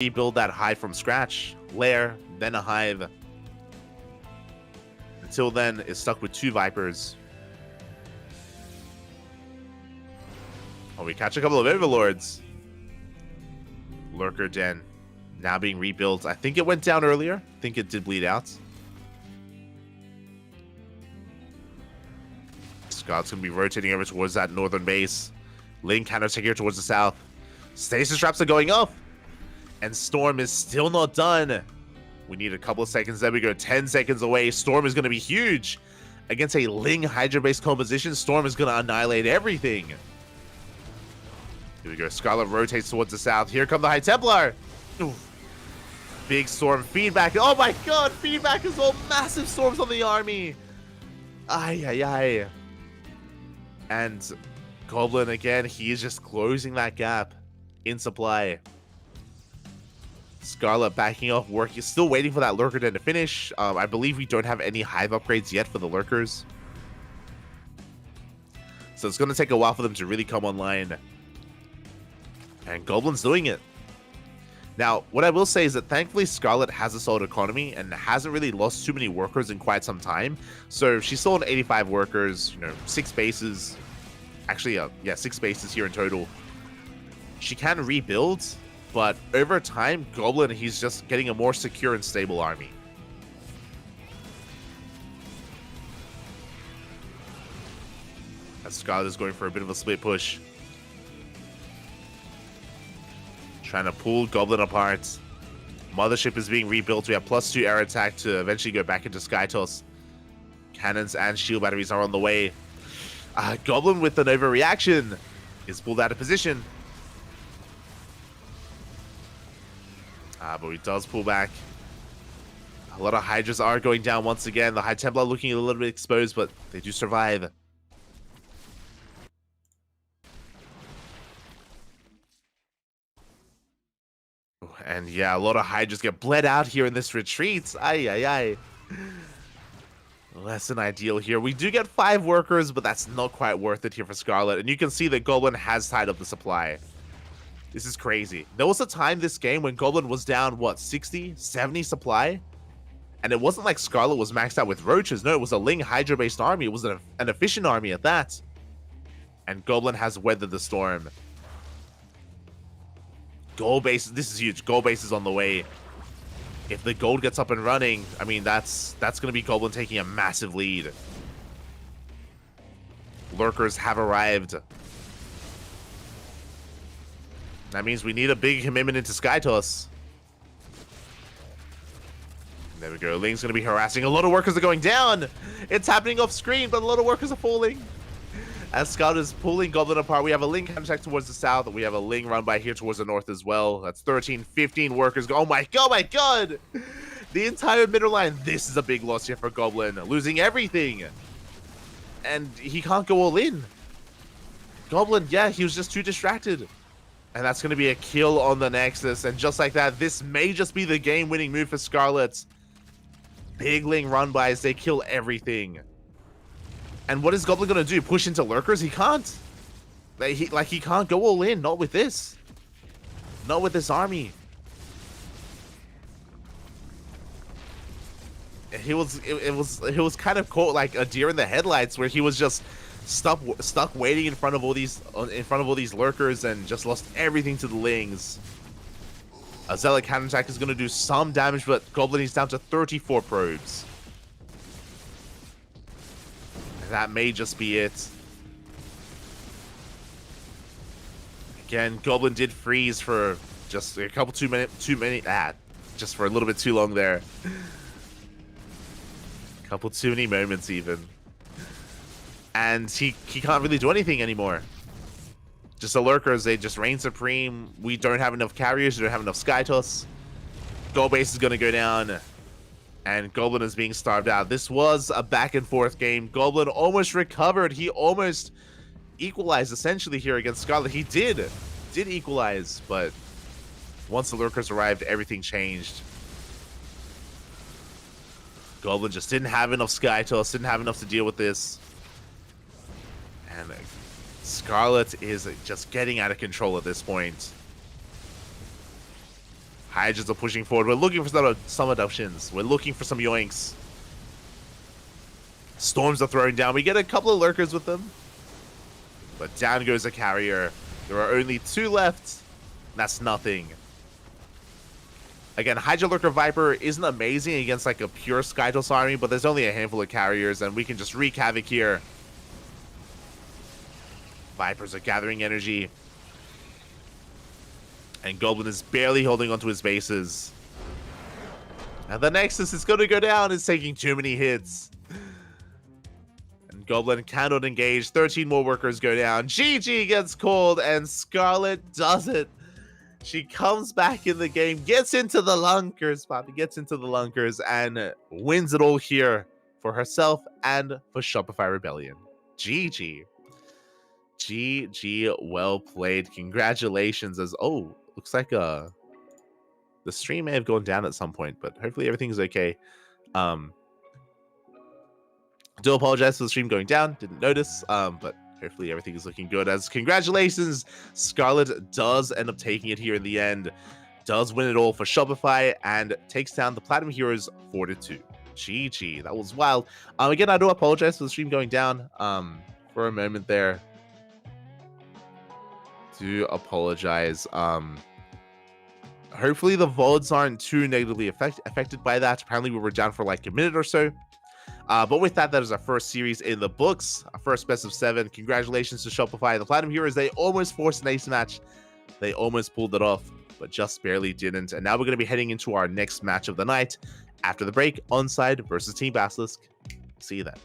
rebuild that hive from scratch. Lair, then a hive. Until then, it's stuck with 2 Vipers. Oh, we catch a couple of Overlords. Lurker Den now being rebuilt. I think it went down earlier. I think it did bleed out. Scott's going to be rotating over towards that northern base. Ling counter-take here towards the south. Stasis traps are going off. And Storm is still not done. We need a couple of seconds. There we go. 10 seconds away. Storm is going to be huge. Against a Ling Hydra-based composition, Storm is going to annihilate everything. Here we go. Scarlet rotates towards the south. Here come the High Templar. Oof. Big Storm feedback. Oh my god. Feedback is all massive storms on the army. Ay, ay, ay. And Goblin again. He is just closing that gap in supply. Scarlet backing off, working, still waiting for that Lurker Den to finish. I believe we don't have any hive upgrades yet for the Lurkers. So it's going to take a while for them to really come online. And Goblin's doing it. Now, what I will say is that thankfully Scarlet has a solid economy and hasn't really lost too many workers in quite some time. So she's sold 85 workers, 6 bases. Actually, yeah, 6 bases here in total. She can rebuild. But over time, Goblin, he's just getting a more secure and stable army. As Scarlet is going for a bit of a split push. Trying to pull Goblin apart. Mothership is being rebuilt. We have +2 air attack to eventually go back into Sky Toss. Cannons and shield batteries are on the way. Goblin with an overreaction is pulled out of position. But he does pull back. A lot of Hydras are going down once again. The High Templar looking a little bit exposed, but they do survive. And yeah, a lot of Hydras get bled out here in this retreat. Ay, ay, ay. Less than ideal here. We do get 5 workers, but that's not quite worth it here for Scarlet. And you can see that Goblin has tied up the supply. This is crazy. There was a time this game when Goblin was down, what, 60, 70 supply? And it wasn't like Scarlet was maxed out with roaches. No, it was a Ling Hydra-based army. It was an efficient army at that. And Goblin has weathered the storm. Gold base, this is huge. Gold base is on the way. If the gold gets up and running, I mean, that's going to be Goblin taking a massive lead. Lurkers have arrived. That means we need a big commitment into Sky Toss. There we go. Ling's going to be harassing. A lot of workers are going down. It's happening off screen, but a lot of workers are falling. As Scout is pulling Goblin apart, we have a Ling contact towards the south. We have a Ling run by here towards the north as well. That's 13, 15 workers. Oh my god. The entire middle line. This is a big loss here for Goblin. Losing everything. And he can't go all in. Goblin, yeah, he was just too distracted. And that's going to be a kill on the Nexus. And just like that, this may just be the game-winning move for Scarlet. Big Ling run-bys, they kill everything. And what is Goblin going to do? Push into Lurkers? He can't. He can't go all in. Not with this. Not with this army. He was kind of caught like a deer in the headlights, where he was just stuck waiting in front of all these Lurkers and just lost everything to the Lings. A Zealot counterattack is going to do some damage, but Goblin is down to 34 probes. And that may just be it. Again, Goblin did freeze for just a couple just for a little bit too long there. Couple too many moments even. And he can't really do anything anymore. Just the Lurkers, they just reign supreme. We don't have enough carriers, we don't have enough Sky Toss. Gold base is going to go down. And Goblin is being starved out. This was a back and forth game. Goblin almost recovered. He almost equalized essentially here against Scarlet. He did equalize, but once the Lurkers arrived, everything changed. Goblin just didn't have enough Sky Toss, didn't have enough to deal with this. And Scarlet is just getting out of control at this point. Hydras are pushing forward. We're looking for some adoptions. We're looking for some yoinks. Storms are throwing down. We get a couple of lurkers with them. But down goes a carrier. There are only 2 left. That's nothing. Again, Hydra Lurker Viper isn't amazing against like a pure Skytoss army, but there's only a handful of carriers, and we can just wreak havoc here. Vipers are gathering energy. And Goblin is barely holding onto his bases. And the Nexus is going to go down. It's taking too many hits. And Goblin cannot engage. 13 more workers go down. GG gets called, and Scarlet does it. She comes back in the game, gets into the lunkers, Poppy gets into the lunkers, and wins it all here for herself and for Shopify Rebellion. GG. GG, well played. Congratulations. As looks like the stream may have gone down at some point, but hopefully everything's okay. Do apologize for the stream going down. Didn't notice, but hopefully everything is looking good. As congratulations, Scarlet does end up taking it here in the end. Does win it all for Shopify and takes down the Platinum Heroes 4-2. GG, that was wild. Again, I do apologize for the stream going down for a moment there. Do apologize. Hopefully the VODs aren't too negatively affected by that. Apparently we were down for like a minute or so. But with that, that is our first series in the books. Our first best of 7. Congratulations to Shopify. The Platinum Heroes, they almost forced an ace match. They almost pulled it off, but just barely didn't. And now we're going to be heading into our next match of the night. After the break, Onside versus Team Basilisk. See you then.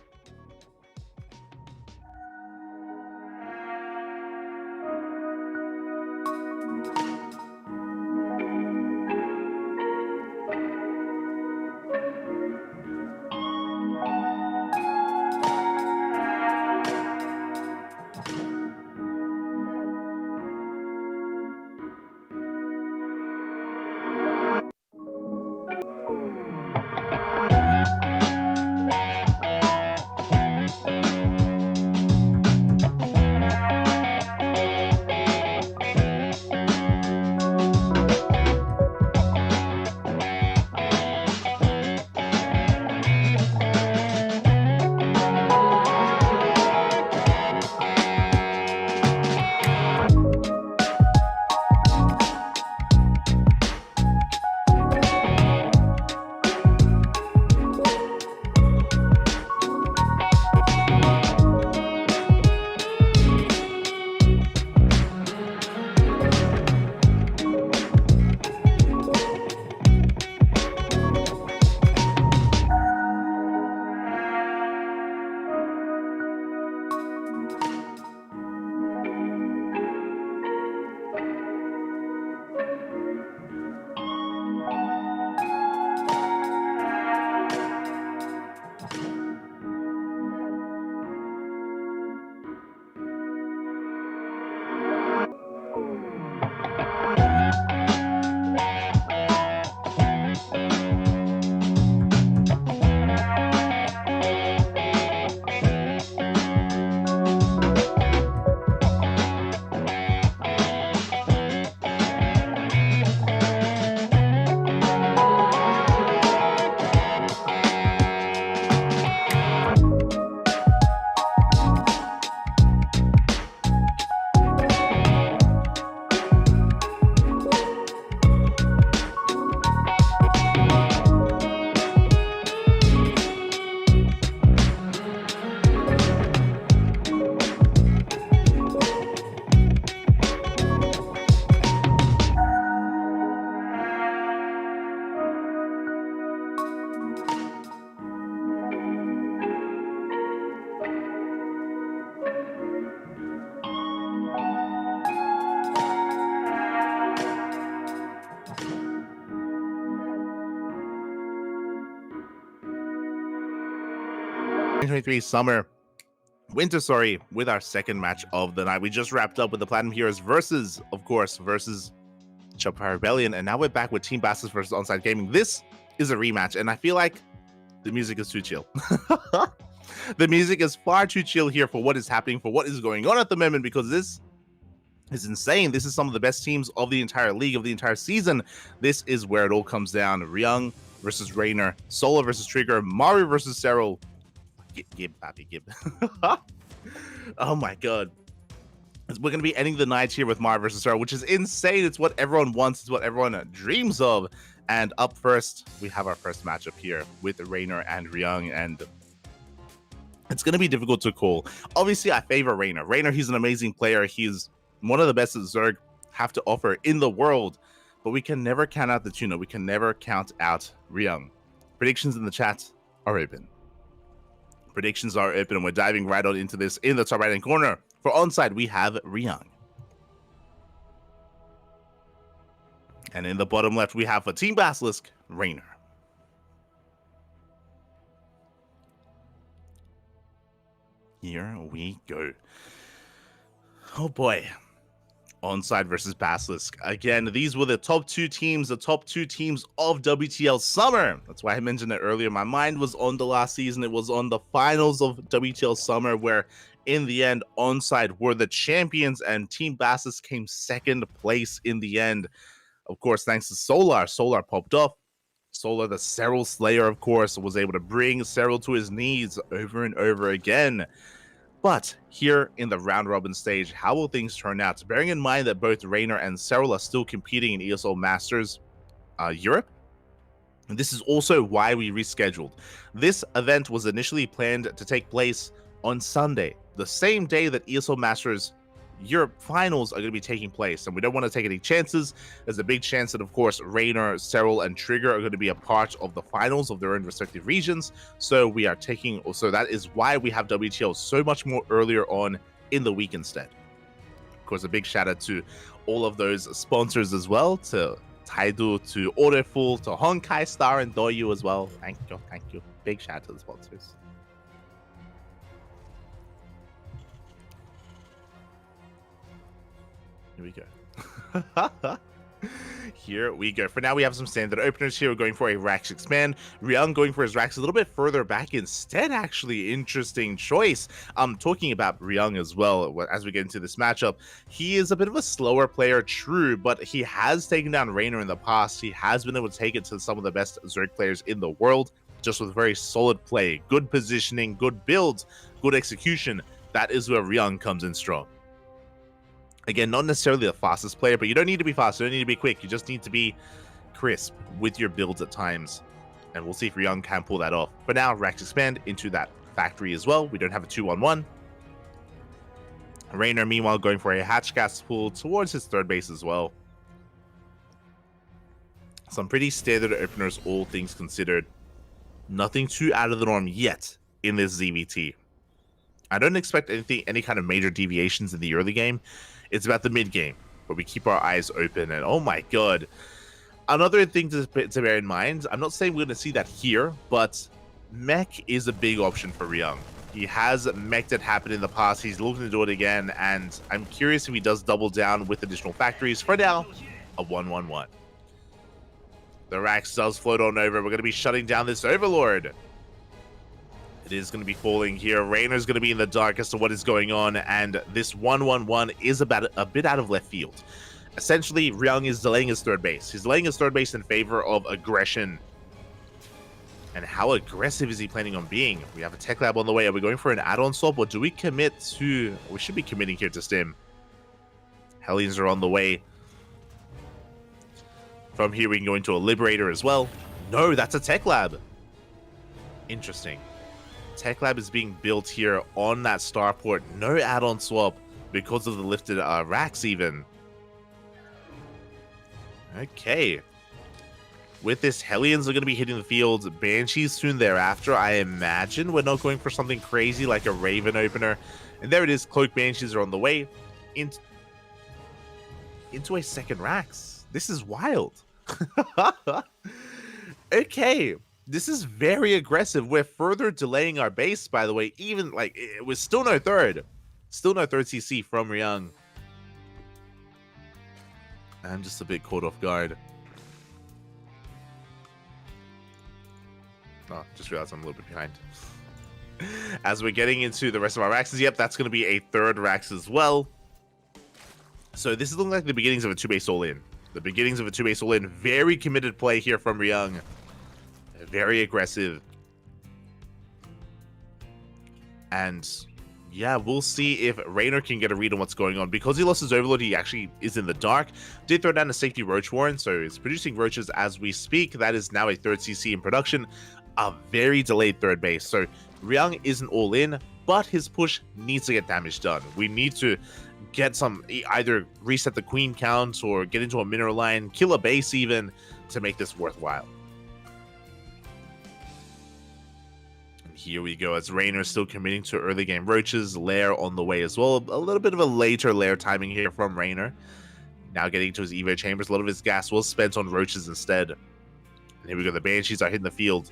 Winter, sorry, with our second match of the night. We just wrapped up with the Platinum Heroes versus Shopify Rebellion, and now we're back with Team Bastards versus Onside Gaming. This is a rematch, and I feel like the music is too chill. The music is far too chill here for what is happening, for what is going on at the moment, because this is insane. This is some of the best teams of the entire league, of the entire season. This is where it all comes down. Ryung versus Raynor, Solar versus Trigger, Maru versus Serral. Gib, Pappy, Gib. Oh my god. We're going to be ending the night here with Maru versus Serral, which is insane. It's what everyone wants. It's what everyone dreams of. And up first, we have our first matchup here with Raynor and Ryung, and it's going to be difficult to call. Obviously, I favor Raynor. Raynor, he's an amazing player. He's one of the best that Zerg have to offer in the world, but we can never count out the tuna. We can never count out Ryung. Predictions in the chat are open. Predictions are open, and we're diving right on into this in the top right-hand corner. For onside, we have Ryung. And in the bottom left, we have for Team Basilisk, Raynor. Here we go. Oh boy. Onside versus Basilisk. Again, these were the top two teams of WTL Summer. That's why I mentioned it earlier. My mind was on the last season. It was on the finals of WTL Summer, where in the end, Onside were the champions and Team Basilisk came second place in the end. Of course, thanks to Solar. Solar popped off. Solar, the Serral Slayer, of course, was able to bring Serral to his knees over and over again. But here in the round robin stage, how will things turn out? Bearing in mind that both Raynor and Serral are still competing in ESL Masters Europe. And this is also why we rescheduled. This event was initially planned to take place on Sunday, the same day that ESL Masters Europe finals are going to be taking place, and we don't want to take any chances. There's a big chance that, of course, Raynor, Serral, and Trigger are going to be a part of the finals of their own respective regions. So we are taking, so that is why we have WTL so much more earlier on in the week instead. Of course, a big shout out to all of those sponsors as well, to Taidu, to Orderful, to Honkai Star, and Doyu as well. Thank you, thank you. Big shout out to the sponsors. Here we go. Here we go. For now, we have some standard openers here. We're going for a Rax Expand. Ryung going for his Rax a little bit further back instead, actually. Interesting choice. Talking about Ryung as well, as we get into this matchup, he is a bit of a slower player, true, but he has taken down Raynor in the past. He has been able to take it to some of the best Zerg players in the world, just with very solid play, good positioning, good builds, good execution. That is where Ryung comes in strong. Again, not necessarily the fastest player, but you don't need to be fast. You don't need to be quick. You just need to be crisp with your builds at times. And we'll see if Ryung can pull that off. For now, Rax Expand into that factory as well. We don't have a 2-1-1. Raynor, meanwhile, going for a Hatchcast pull towards his third base as well. Some pretty standard openers, all things considered. Nothing too out of the norm yet in this ZVT. I don't expect any kind of major deviations in the early game. It's about the mid game, but we keep our eyes open. And oh my god, another thing to bear in mind, I'm not saying we're going to see that here, but mech is a big option for Ryung. He has meched it happen in the past. He's looking to do it again, and I'm curious if he does double down with additional factories. For now, a 1-1-1. The Rax does float on over. We're going to be shutting down this Overlord. It is going to be falling here. Raynor's going to be in the dark as to what is going on, and this 1-1-1 is about a bit out of left field. Essentially, Ryung is delaying his third base. He's delaying his third base in favor of aggression. And how aggressive is he planning on being? We have a tech lab on the way. Are we going for an add-on swap, or do we commit to... We should be committing here to Stim. Hellions are on the way. From here, we can go into a Liberator as well. No, that's a tech lab. Interesting. Tech lab is being built here on that starport. No add-on swap because of the lifted racks even. Okay. With this, Hellions are going to be hitting the field. Banshees soon thereafter. I imagine we're not going for something crazy like a Raven opener. And there it is. Cloak Banshees are on the way into a second Rax. This is wild. Okay. This is very aggressive. We're further delaying our base, by the way. Even, like, it was still no third. Still no third CC from Ryung. I'm just a bit caught off guard. Oh, just realized I'm a little bit behind. As we're getting into the rest of our Raxes, yep, that's going to be a third Rax as well. So this is looking like the beginnings of a 2-base all-in. The beginnings of a 2-base all-in. Very committed play here from Ryung. Very aggressive. And yeah, we'll see if Raynor can get a read on what's going on. Because he lost his Overlord, he actually is in the dark. Did throw down a safety Roach Warren, so it's producing Roaches as we speak. That is now a 3rd CC in production. A very delayed 3rd base. So Ryung isn't all in, but his push needs to get damage done. We need to get some, either reset the Queen count or get into a mineral line, kill a base even, to make this worthwhile. Here we go, as Raynor still committing to early game Roaches. Lair on the way as well. A little bit of a later Lair timing here from Raynor. Now getting to his Evo chambers. A lot of his gas was spent on Roaches instead. And here we go, the Banshees are hitting the field.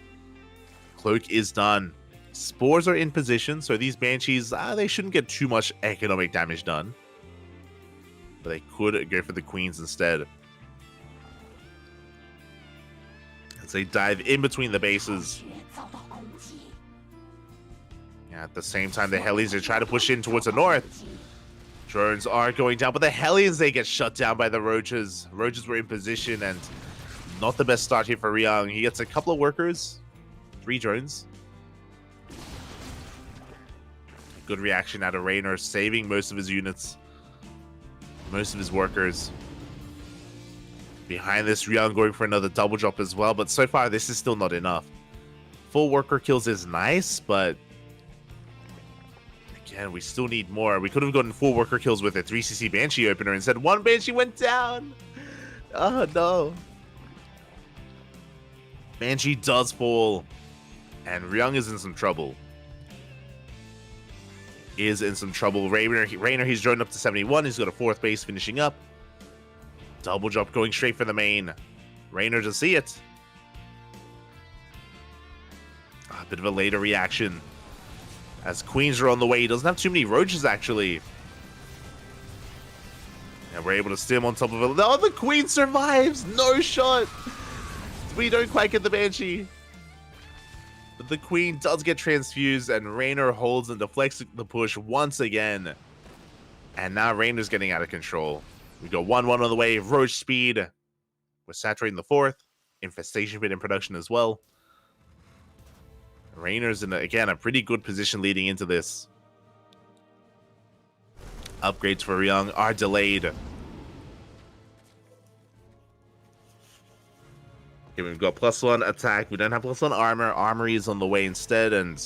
Cloak is done. Spores are in position, so these Banshees, they shouldn't get too much economic damage done. But they could go for the Queens instead. As they dive in between the bases. At the same time, the Hellions are trying to push in towards the north. Drones are going down, but the Hellions, they get shut down by the Roaches. Roaches were in position, and not the best start here for Ryung. He gets a couple of workers, 3 drones. Good reaction out of Raynor, saving most of his units, most of his workers. Behind this, Ryung going for another double drop as well, but so far this is still not enough. Full worker kills is nice, but again, we still need more. We could have gotten 4 worker kills with a 3cc Banshee opener. Instead, 1 Banshee went down. Oh, no. Banshee does fall. And Ryung is in some trouble. Raynor, he's joined up to 71. He's got a 4th base finishing up. Double drop going straight for the main. Raynor to see it. A bit of a later reaction. As Queens are on the way, he doesn't have too many Roaches, actually. And we're able to stim on top of it. Oh, the Queen survives! No shot! We don't quite get the Banshee. But the Queen does get transfused, and Raynor holds and deflects the push once again. And now Raynor's getting out of control. We go 1-1 on the way. Roach speed. We're saturating the 4th. Infestation Pit in production as well. Raynor's in, again, a pretty good position leading into this. Upgrades for Ryung are delayed. Okay, we've got +1 attack. We don't have +1 armor. Armory is on the way instead, and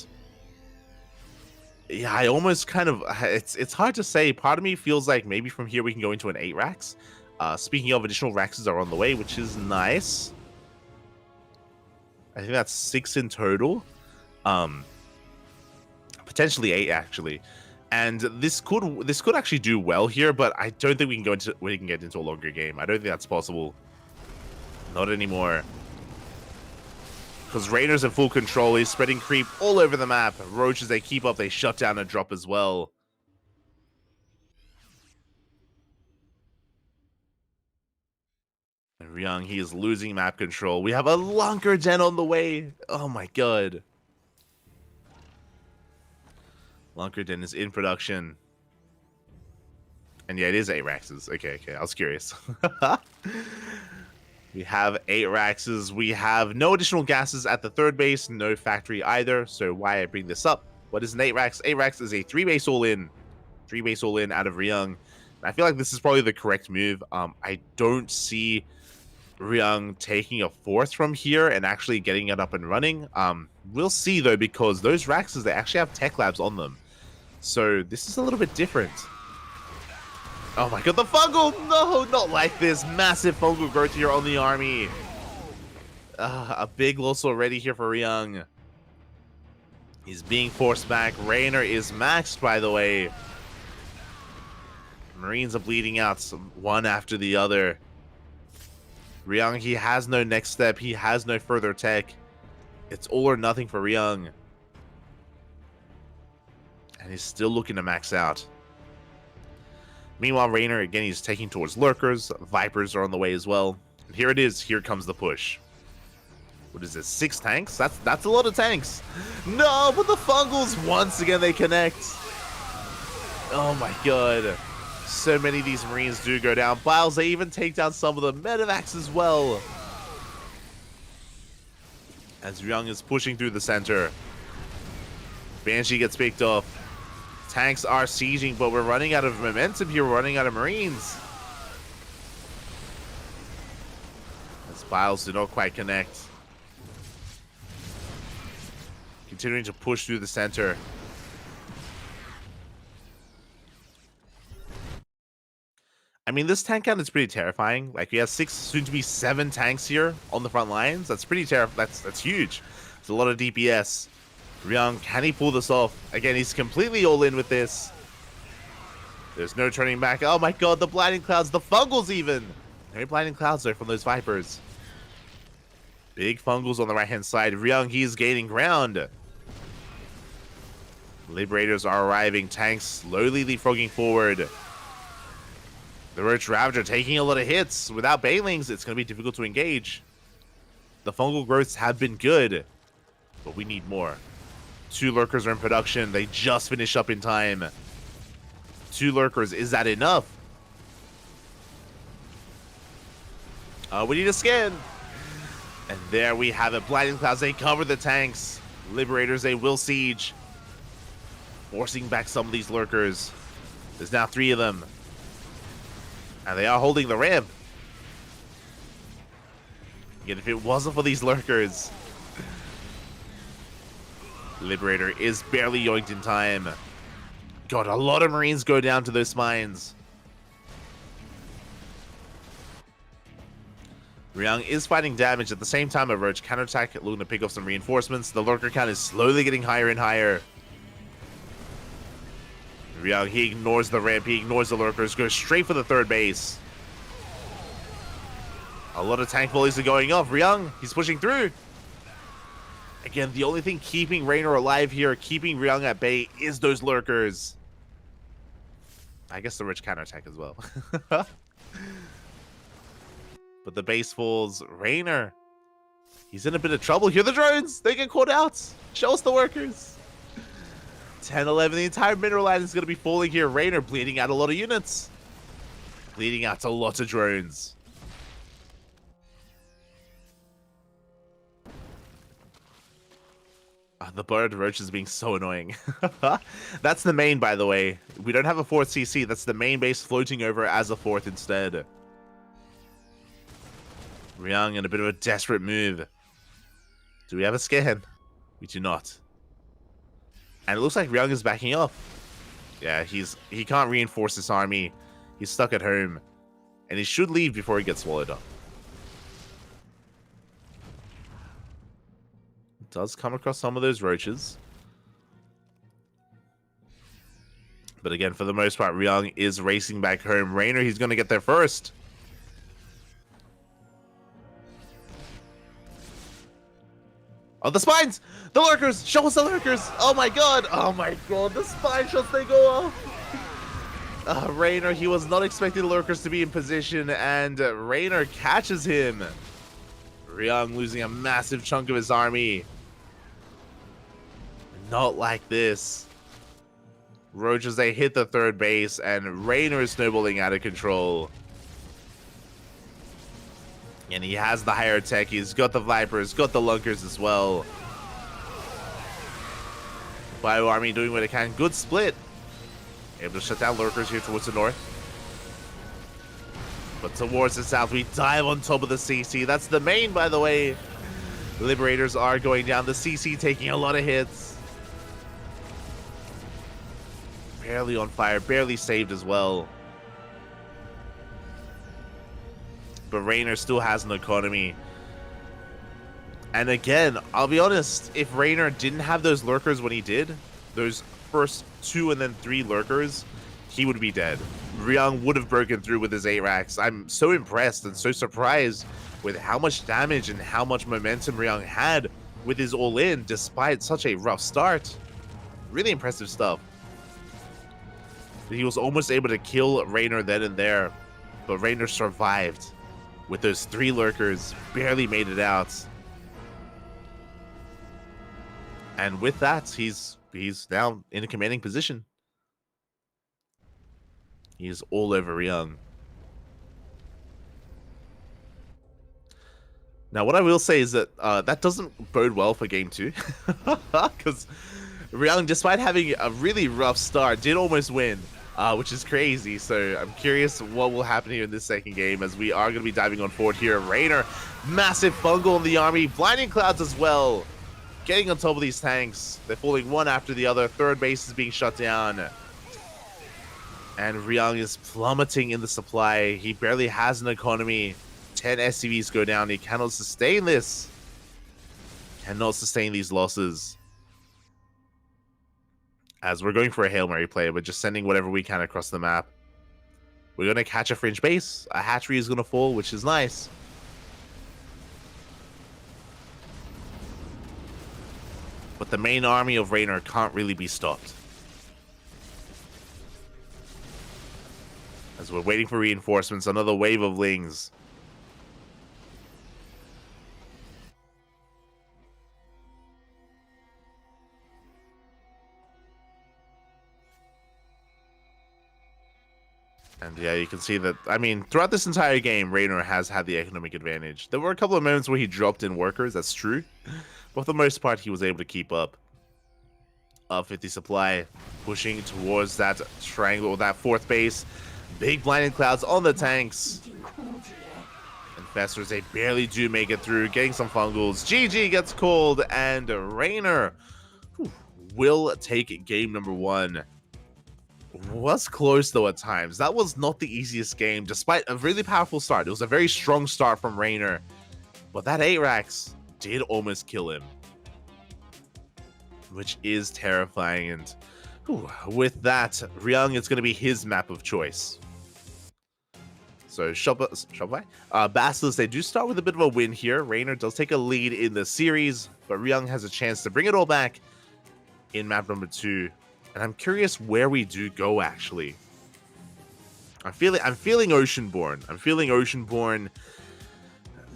yeah, I almost kind of, it's hard to say. Part of me feels like maybe from here we can go into an 8 racks. Speaking of, additional racks are on the way, which is nice. I think that's 6 in total. Potentially 8 actually, and this could actually do well here, but I don't think we can get into a longer game. I don't think that's possible. Not anymore. Because Raynor's in full control. He's spreading creep all over the map. Roaches, they keep up. They shut down a drop as well. And Ryung, he is losing map control. We have a Lunker Den on the way. Oh my god. Lunker Den is in production. And yeah, it is 8 Raxes. Okay, I was curious. We have 8 Raxes. We have no additional gases at the 3rd base, no factory either. So why I bring this up? What is an 8 Rax? 8 Rax is a 3-base all-in. 3-base all-in out of Ryung. I feel like this is probably the correct move. I don't see Ryung taking a 4th from here and actually getting it up and running. We'll see though, because those Raxes, they actually have tech labs on them. So this is a little bit different. Oh my god, the fungal! No, not like this. Massive fungal growth here on the army. A big loss already here for Ryung. He's being forced back. Raynor is maxed, by the way. Marines are bleeding out one after the other. Ryung, he has no next step. He has no further tech. It's all or nothing for Ryung. And he's still looking to max out. Meanwhile, Raynor, again, he's taking towards Lurkers. Vipers are on the way as well. And here it is. Here comes the push. What is this? 6 tanks? That's a lot of tanks. No, but the Fungals, once again, they connect. Oh my god. So many of these Marines do go down. Biles, they even take down some of the medevacs as well. As Ryung is pushing through the center. Banshee gets picked off. Tanks are sieging, but we're running out of momentum here. We're running out of Marines. As Biles do not quite connect. Continuing to push through the center. I mean, this tank count is pretty terrifying. Like, we have 6, soon to be 7 tanks here on the front lines. That's pretty terrifying. That's huge. It's a lot of DPS. Ryung, can he pull this off? Again, he's completely all in with this. There's no turning back. Oh my god, the blinding clouds, the fungals even. No blinding clouds there from those Vipers. Big fungals on the right-hand side. Ryung, he's gaining ground. Liberators are arriving. Tanks slowly leapfrogging forward. The Roach Ravager taking a lot of hits. Without Banelings, it's going to be difficult to engage. The fungal growths have been good, but we need more. 2 lurkers are in production. They just finish up in time. 2 lurkers. Is that enough? We need a scan. And there we have it. Blinding Clouds, they cover the tanks. Liberators, they will siege. Forcing back some of these lurkers. There's now 3 of them. And they are holding the ramp. Yet if it wasn't for these lurkers, Liberator is barely yoinked in time. God, a lot of Marines go down to those mines. Ryung is fighting damage. At the same time, a Roach counterattack, looking to pick up some reinforcements. The lurker count is slowly getting higher and higher. Ryung, he ignores the ramp, he ignores the lurkers, goes straight for the 3rd base. A lot of tank volleys are going off. Ryung, he's pushing through. Again, the only thing keeping Raynor alive here, keeping Ryung at bay, is those lurkers. I guess the Rich counterattack as well. But the base falls. Raynor, he's in a bit of trouble. Here are the drones. They get caught out. Show us the workers. 10, 11, the entire mineral line is going to be falling here. Raynor bleeding out a lot of units. Bleeding out a lot of drones. The bird roach is being so annoying. That's the main, by the way. We don't have a 4th CC. That's the main base floating over as a 4th instead. Ryung in a bit of a desperate move. Do we have a scan? We do not. And it looks like Ryung is backing up. Yeah, he can't reinforce this army. He's stuck at home. And he should leave before he gets swallowed up. Does come across some of those roaches. But again, for the most part, Ryung is racing back home. Raynor, he's going to get there first. Oh, the spines! The lurkers! Show us the lurkers! Oh my god! Oh my god, the spine shots, they go off! Raynor, he was not expecting the lurkers to be in position, and Raynor catches him. Ryung losing a massive chunk of his army. Not like this. Roaches, they hit the 3rd base, and Raynor is snowballing out of control. And he has the higher tech. He's got the Vipers, got the Lunkers as well. Bio Army doing what it can. Good split. Able to shut down lurkers here towards the north. But towards the south, we dive on top of the CC. That's the main, by the way. Liberators are going down. The CC taking a lot of hits. Barely on fire, barely saved as well. But Raynor still has an economy. And again, I'll be honest, if Raynor didn't have those lurkers when he did, those first 2 and then 3 lurkers, he would be dead. Ryung would have broken through with his 8 racks. I'm so impressed and so surprised with how much damage and how much momentum Ryung had with his all-in despite such a rough start. Really impressive stuff. He was almost able to kill Raynor then and there, but Raynor survived with those 3 lurkers, barely made it out. And with that, he's now in a commanding position. He's all over Ryung. Now, what I will say is that that doesn't bode well for game 2. Because Ryung, despite having a really rough start, did almost win, which is crazy. So I'm curious what will happen here in this second game, as we are going to be diving on forward here. Raynor, massive fungal in the army. Blinding Clouds as well, getting on top of these tanks. They're falling one after the other. Third base is being shut down. And Ryung is plummeting in the supply. He barely has an economy. 10 SCVs go down. He cannot sustain this. Cannot sustain these losses. As we're going for a Hail Mary play, we're just sending whatever we can across the map. We're going to catch a fringe base. A hatchery is going to fall, which is nice. But the main army of Raynor can't really be stopped. As we're waiting for reinforcements, another wave of Lings. And yeah, you can see that, I mean, throughout this entire game, Raynor has had the economic advantage. There were a couple of moments where he dropped in workers, that's true. But for the most part, he was able to keep up. 50 supply, pushing towards that triangle, that fourth base. Big blinding clouds on the tanks. Infestors, they barely do make it through, getting some fungals. GG gets called, and Raynor will take game number 1. Was close though at times. That was not the easiest game, despite a really powerful start. It was a very strong start from Raynor, but that 8-Rax did almost kill him, which is terrifying. And with that, Ryung is going to be his map of choice. So Shopify, Basilisk, they do start with a bit of a win here. Raynor does take a lead in the series, but Ryung has a chance to bring it all back in map number 2. And I'm curious where we do go, actually. I'm feeling Oceanborn. I'm feeling Oceanborn.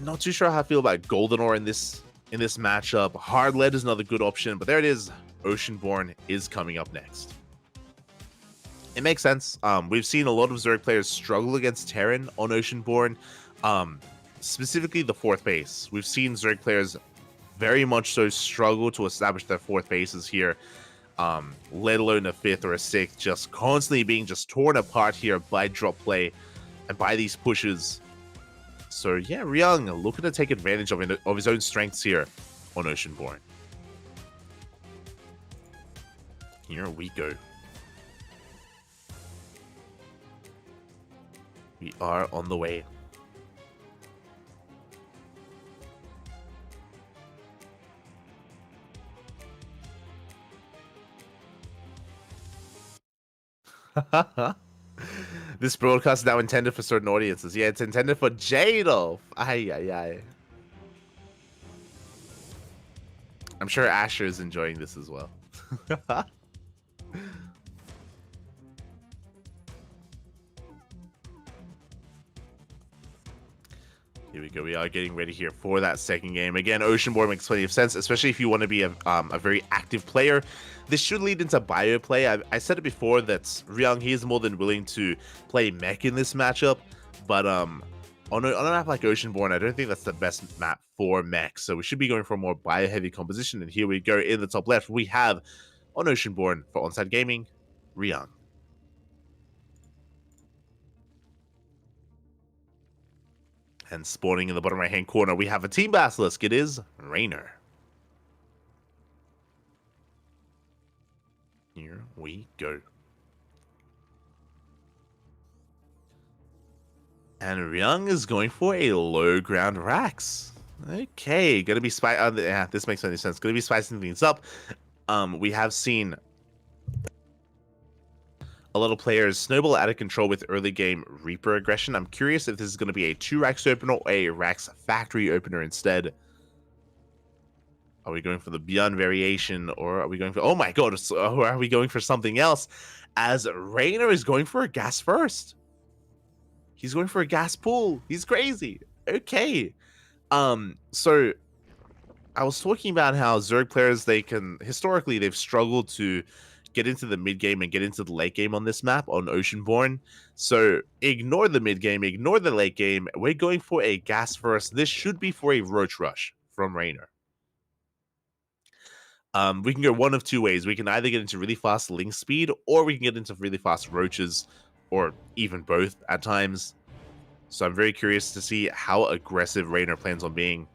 Not too sure how I feel about Golden Ore in this matchup. Hard Lead is another good option, but there it is. Oceanborn is coming up next. It makes sense. We've seen a lot of Zerg players struggle against Terran on Oceanborn. Specifically the 4th base. We've seen Zerg players very much so struggle to establish their 4th bases here. Let alone a 5th or a 6th, just constantly being just torn apart here by drop play and by these pushes. So yeah, Ryung looking to take advantage of his own strengths here on Oceanborn. Here we go. We are on the way. This broadcast is now intended for certain audiences. Yeah, it's intended for Jadolf. Ay, ay, ay. I'm sure Asher is enjoying this as well. Here we go. We are getting ready here for that second game. Again, Oceanborn makes plenty of sense, especially if you want to be a very active player. This should lead into bio play. I said it before that Ryung, he is more than willing to play mech in this matchup, but on a map like Oceanborn, I don't think that's the best map for mech. So we should be going for a more bio-heavy composition. And here we go. In the top left, we have on Oceanborn for Onside Gaming, Ryung. And spawning in the bottom right-hand corner, we have a Team Basilisk. It is Raynor. Here we go. And Ryung is going for a low ground Rax. Okay, gonna be yeah, this makes any sense. Gonna be spicing things up. We have seen a lot of players snowball out of control with early game Reaper aggression. I'm curious if this is going to be a 2-Rax opener or a Rax factory opener instead. Are we going for the Beyond variation, or are we going for... Oh my god, so are we going for something else? As Raynor is going for a gas first. He's going for a gas pool. He's crazy. Okay. So I was talking about how Zerg players, historically, they've struggled to get into the mid game and get into the late game on this map on Oceanborn. So ignore the mid game, ignore the late game. We're going for a gas first. This should be for a Roach Rush from Raynor. We can go one of two ways. We can either get into really fast Link speed, or we can get into really fast Roaches, or even both at times. So I'm very curious to see how aggressive Raynor plans on being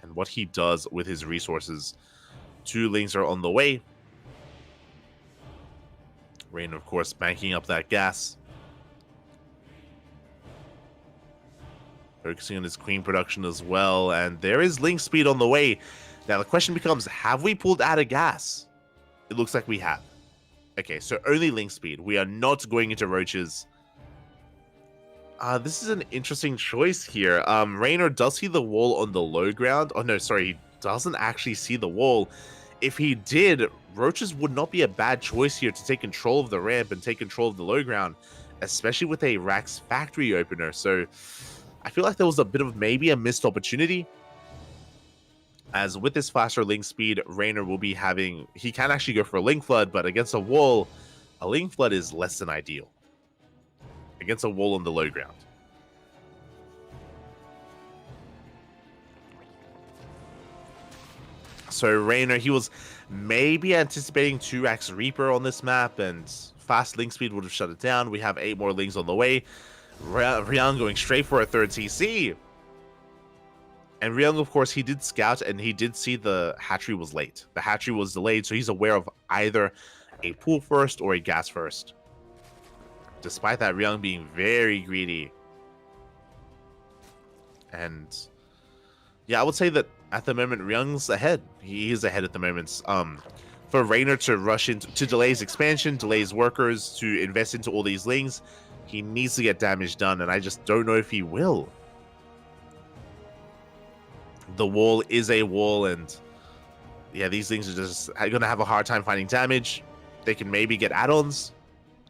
and what he does with his resources. 2 Links are on the way. Raynor, of course, banking up that gas. Focusing on his Queen production as well. And there is Link speed on the way. Now, the question becomes, have we pulled out of gas? It looks like we have. Okay, so only Link speed. We are not going into Roaches. This is an interesting choice here. Raynor does see the wall on the low ground. Oh, no, sorry. He doesn't actually see the wall. If he did, Roaches would not be a bad choice here to take control of the ramp and take control of the low ground, especially with a Rax factory opener. So I feel like there was a bit of maybe a missed opportunity. As with this faster Link speed, Raynor will be having... He can actually go for a Link Flood, but against a wall, a Link Flood is less than ideal. Against a wall on the low ground. So Raynor, he was maybe anticipating 2x Reaper on this map, and fast Link speed would have shut it down. We have 8 more Links on the way. Ryung going straight for a 3rd TC. And Ryung, of course, he did scout, and he did see the hatchery was late. The hatchery was delayed, so he's aware of either a pool first or a gas first. Despite that, Ryung being very greedy. And yeah, I would say that at the moment, Ryung's ahead. He is ahead at the moment. For Raynor to rush into, to delay his expansion, delay his workers, to invest into all these Lings, he needs to get damage done, and I just don't know if he will. The wall is a wall, and yeah, these things are just going to have a hard time finding damage. They can maybe get add-ons.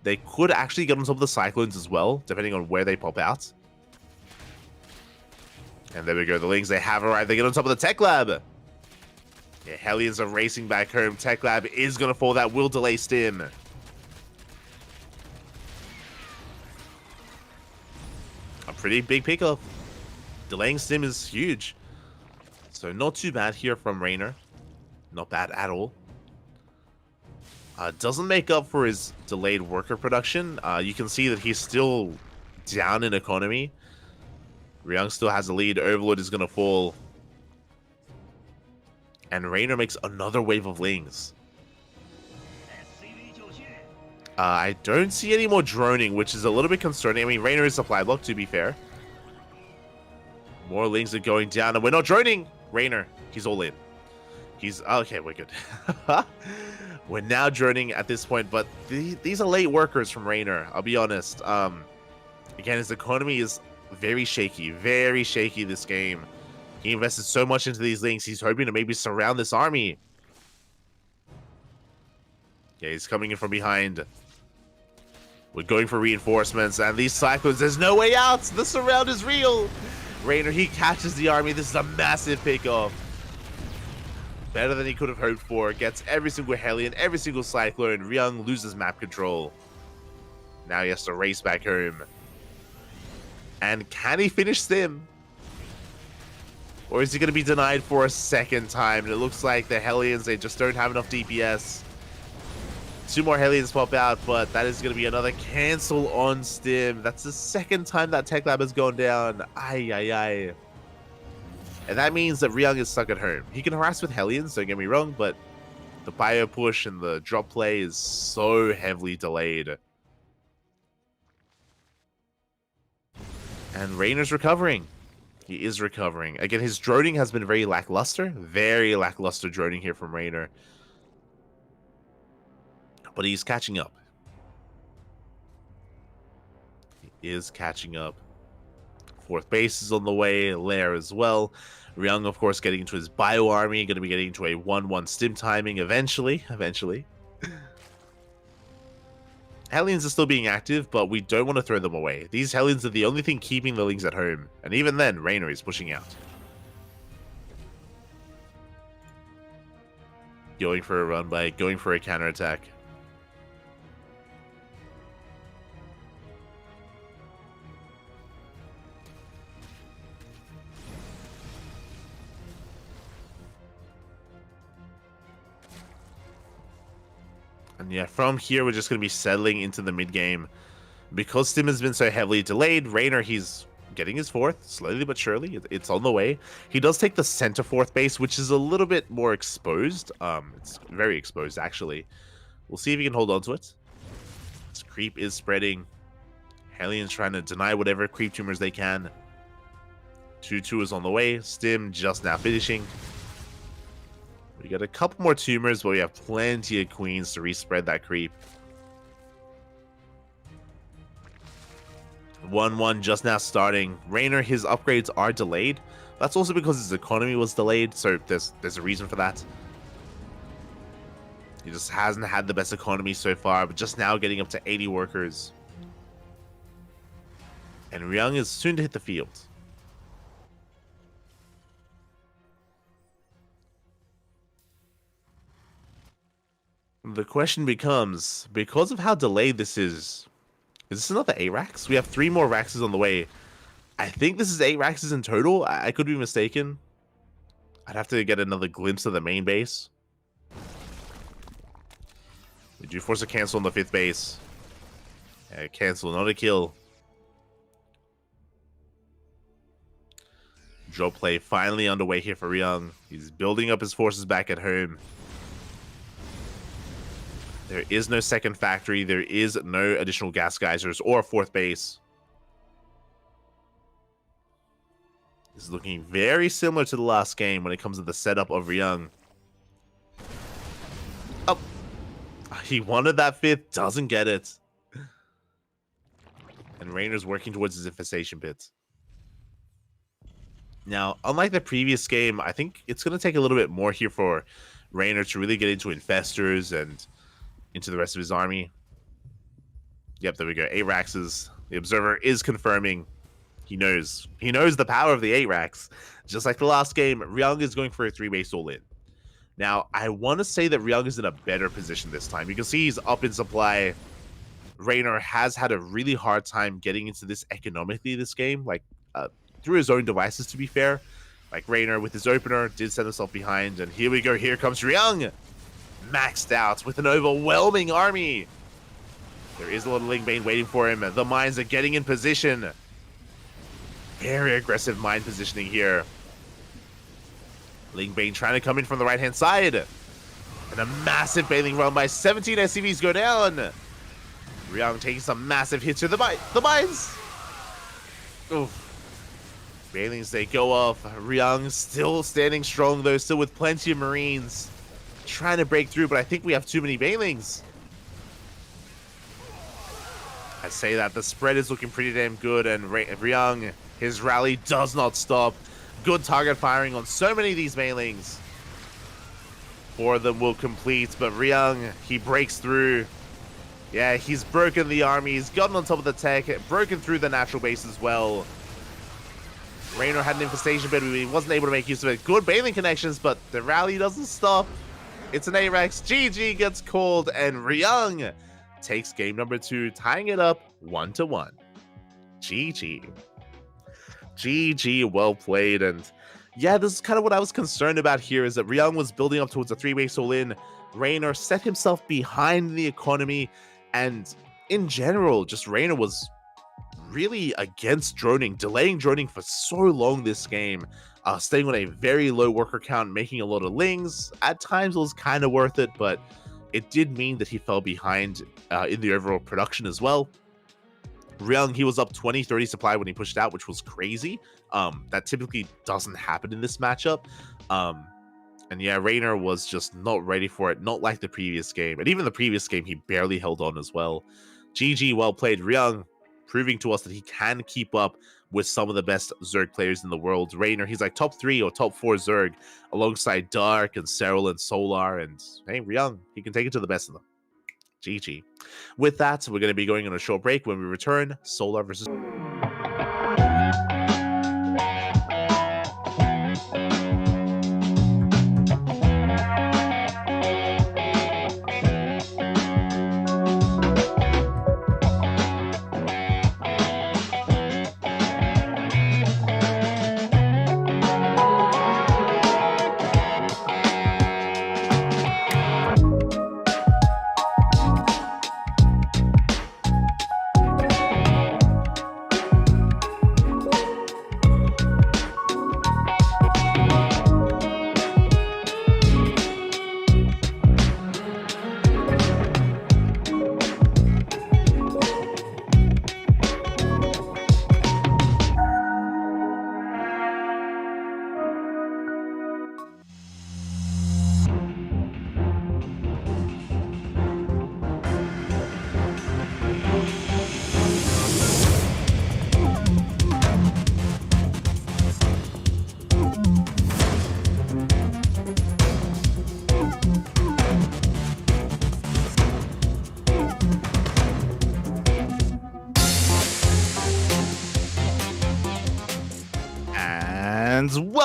They could actually get on top of the Cyclones as well, depending on where they pop out. And there we go, the Lings, they have arrived. They get on top of the Tech Lab. Yeah, Hellions are racing back home. Tech Lab is going to fall. That will delay Stim. A pretty big pickup. Delaying Stim is huge. So not too bad here from Raynor. Not bad at all. Doesn't make up for his delayed worker production. You can see that he's still down in economy. Ryung still has the lead. Overlord is going to fall. And Raynor makes another wave of Lings. I don't see any more droning, which is a little bit concerning. I mean, Raynor is supply block, to be fair. More Lings are going down, and we're not droning. Raynor, he's all in. He's... Okay, we're good. We're now droning at this point, but these are late workers from Raynor, I'll be honest. Again, his economy is very shaky this game. He invested so much into these Lings, he's hoping to maybe surround this army. Yeah, he's coming in from behind. We're going for reinforcements, and these Cyclones, there's no way out! The surround is real! Raynor, he catches the army. This is a massive pickoff. Better than he could have hoped for. Gets every single Hellion, every single Cyclone. Ryung loses map control. Now he has to race back home. And can he finish Stim? Or is he going to be denied for a second time? And it looks like the Hellions, they just don't have enough DPS. 2 more Hellions pop out, but that is going to be another cancel on Stim. That's the second time that Tech Lab has gone down. Ay, ay, ay. And that means that Ryung is stuck at home. He can harass with Hellions, don't get me wrong, but the bio push and the drop play is so heavily delayed. And Raynor's recovering. He is recovering. Again, his droning has been very lackluster. Very lackluster droning here from Raynor. But he's catching up. He is catching up. 4th base is on the way. Lair as well. Ryung, of course, getting into his bio army. Going to be getting into a 1-1 Stim timing eventually. Hellions are still being active, but we don't want to throw them away. These Hellions are the only thing keeping the Lings at home. And even then, Raynor is pushing out. Going for a run by, going for a counterattack. And yeah, from here, we're just going to be settling into the mid game. Because Stim has been so heavily delayed, Raynor, he's getting his fourth, slowly but surely. It's on the way. He does take the center fourth base, which is a little bit more exposed. It's very exposed, actually. We'll see if he can hold on to it. This creep is spreading. Hellions trying to deny whatever creep tumors they can. 2-2 is on the way. Stim just now finishing. We got a couple more tumors, but we have plenty of queens to respread that creep. 1-1 just now starting. Raynor, his upgrades are delayed. That's also because his economy was delayed, so there's a reason for that. He just hasn't had the best economy so far, but just now getting up to 80 workers. And Ryung is soon to hit the field. The question becomes, because of how delayed this is this another 8 racks? We have 3 more racks on the way. I think this is 8 racks in total. I could be mistaken. I'd have to get another glimpse of the main base. We do force a cancel on the 5th base. Cancel, not a kill. Drop play finally underway here for Ryung. He's building up his forces back at home. There is no second factory. There is no additional gas geysers or a 4th base. This is looking very similar to the last game when it comes to the setup of Ryung. Oh, he wanted that 5th, doesn't get it. And Raynor's working towards his infestation pit. Now, unlike the previous game, I think it's going to take a little bit more here for Raynor to really get into infestors and into the rest of his army. Yep, there we go. 8 racks. The observer is confirming. He knows the power of the 8 racks. Just like the last game, Ryung is going for a 3-base all-in. Now, I want to say that Ryung is in a better position this time. You can see he's up in supply. Raynor has had a really hard time getting into this economically this game, like through his own devices, to be fair. Like Raynor with his opener did set himself behind, and here we go. Here comes Ryung, maxed out with an overwhelming army. There is a lot of Lingbane waiting for him. The mines are getting in position. Very aggressive mine positioning here. Lingbane trying to come in from the right-hand side. And a massive bailing run by 17 SCVs go down. Ryung taking some massive hits to the mines. Oof. Bailings, they go off. Ryung still standing strong, though, still with plenty of Marines. Trying to break through, but I think we have too many Bailings. I say that the spread is looking pretty damn good, and Ryung, his rally does not stop. Good target firing on so many of these Bailings. 4 of them will complete, but Ryung, he breaks through. Yeah, he's broken the army. He's gotten on top of the tech, broken through the natural base as well. Raynor had an infestation, but he wasn't able to make use of it. Good bailing connections, but the rally doesn't stop. It's an A-Rex. GG gets called, and Ryung takes game number 2, tying it up 1-1. GG. GG, well played. And yeah, this is kind of what I was concerned about here, is that Ryung was building up towards a 3-base all-in. Raynor set himself behind the economy, and in general, just Raynor was really against droning, delaying droning for so long this game, staying on a very low worker count, making a lot of lings. At times it was kind of worth it, but it did mean that he fell behind in the overall production as well. Ryung, he was up 20-30 supply when he pushed out, which was crazy. That typically doesn't happen in this matchup. And yeah, Raynor was just not ready for it, not like the previous game. And even the previous game, he barely held on as well. GG, well played. Ryung proving to us that he can keep up with some of the best Zerg players in the world. Raynor, he's like top 3 or top 4 Zerg, alongside Dark and Serral and Solar. And hey, Ryung, he can take it to the best of them. GG. With that, we're going to be going on a short break. When we return, Solar versus...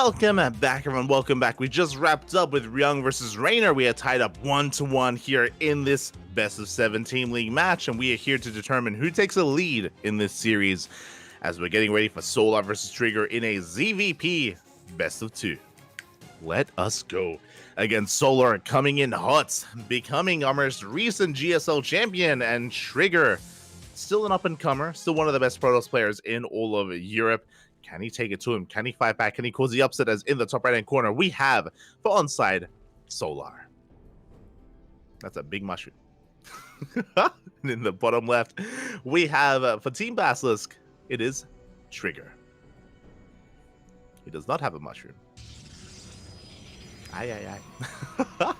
Welcome back, everyone. Welcome back. We just wrapped up with Ryung versus Raynor. We are tied up 1-1 here in this best of 7 team league match, and we are here to determine who takes a lead in this series as we're getting ready for Solar versus Trigger in a ZVP best of 2. Let us go. Against Solar coming in hot, becoming our most recent GSL champion, and Trigger, still an up-and-comer, still one of the best Protoss players in all of Europe. Can he take it to him? Can he fight back? Can he cause the upset? As in the top right-hand corner, we have, for onside, Solar. That's a big mushroom. And in the bottom left, we have, for Team Basilisk, it is Trigger. He does not have a mushroom. Aye, aye, aye.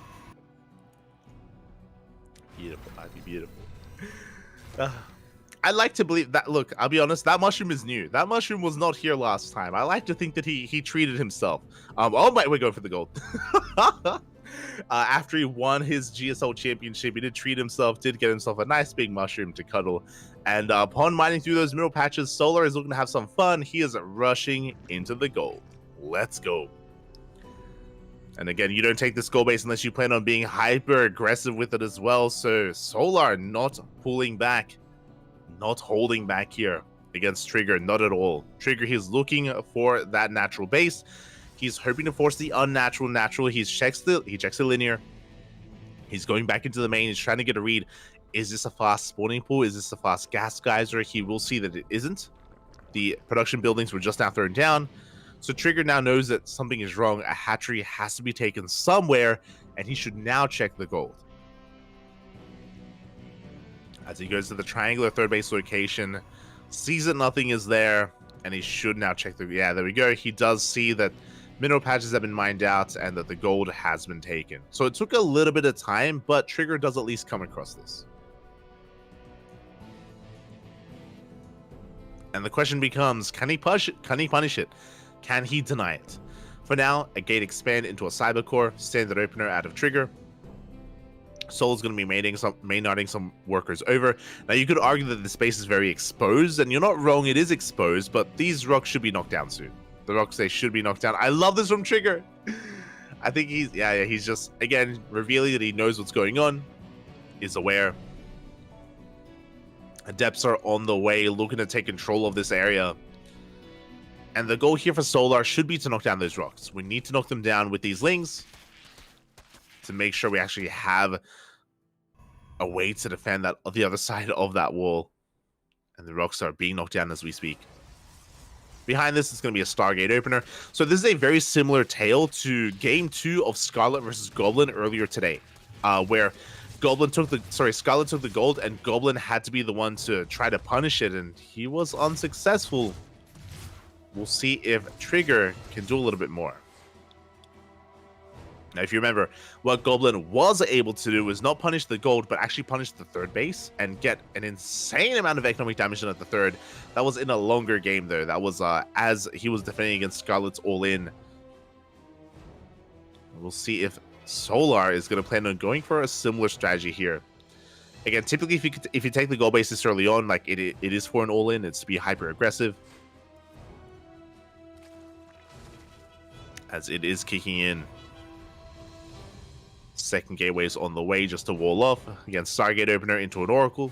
Beautiful, Ivy, beautiful. I like to believe that, look, I'll be honest, that mushroom is new. That mushroom was not here last time. I like to think that he treated himself. Oh my, we're going for the gold. After he won his GSL championship, he did treat himself, did get himself a nice big mushroom to cuddle. And upon mining through those middle patches, Solar is looking to have some fun. He is rushing into the gold. Let's go. And again, you don't take this gold base unless you plan on being hyper aggressive with it as well. So Solar not pulling back, not holding back here against Trigger, not at all. Trigger, he's looking for that natural base. He's hoping to force the unnatural natural. He checks the linear. He's going back into the main. He's trying to get a read. Is this a fast spawning pool? Is this a fast gas geyser? He will see that it isn't. The production buildings were just now thrown down. So Trigger now knows that something is wrong. A hatchery has to be taken somewhere, and he should now check the gold. As he goes to the triangular third base location, sees that nothing is there, and he should now check the... Yeah, there we go. He does see that mineral patches have been mined out and that the gold has been taken. So it took a little bit of time, but Trigger does at least come across this. And the question becomes, can he punish it? Can he punish it? Can he deny it? For now, a gate expand into a cyber core, standard opener out of Trigger. Soul's going to be mainarding some workers over. Now, you could argue that the space is very exposed, and you're not wrong, it is exposed, but these rocks should be knocked down soon. The rocks, they should be knocked down. I love this from Trigger. I think he's just, again, revealing that he knows what's going on, is aware. Adepts are on the way, looking to take control of this area. And the goal here for Solar should be to knock down those rocks. We need to knock them down with these lings to make sure we actually have a way to defend that the other side of that wall. And the rocks are being knocked down as we speak. Behind this is going to be a Stargate opener. So this is a very similar tale to Game 2 of Scarlet versus Goblin earlier today, where Scarlet took the gold, and Goblin had to be the one to try to punish it, and he was unsuccessful. We'll see if Trigger can do a little bit more. Now, if you remember, what Goblin was able to do was not punish the gold, but actually punish the third base and get an insane amount of economic damage at the third. That was in a longer game, though. That was as he was defending against Scarlet's all-in. We'll see if Solar is going to plan on going for a similar strategy here. Again, typically, if you take the gold base this early on, like it is for an all-in, it's to be hyper-aggressive. As it is kicking in. Second gateway is on the way just to wall off. Again, Stargate opener into an Oracle.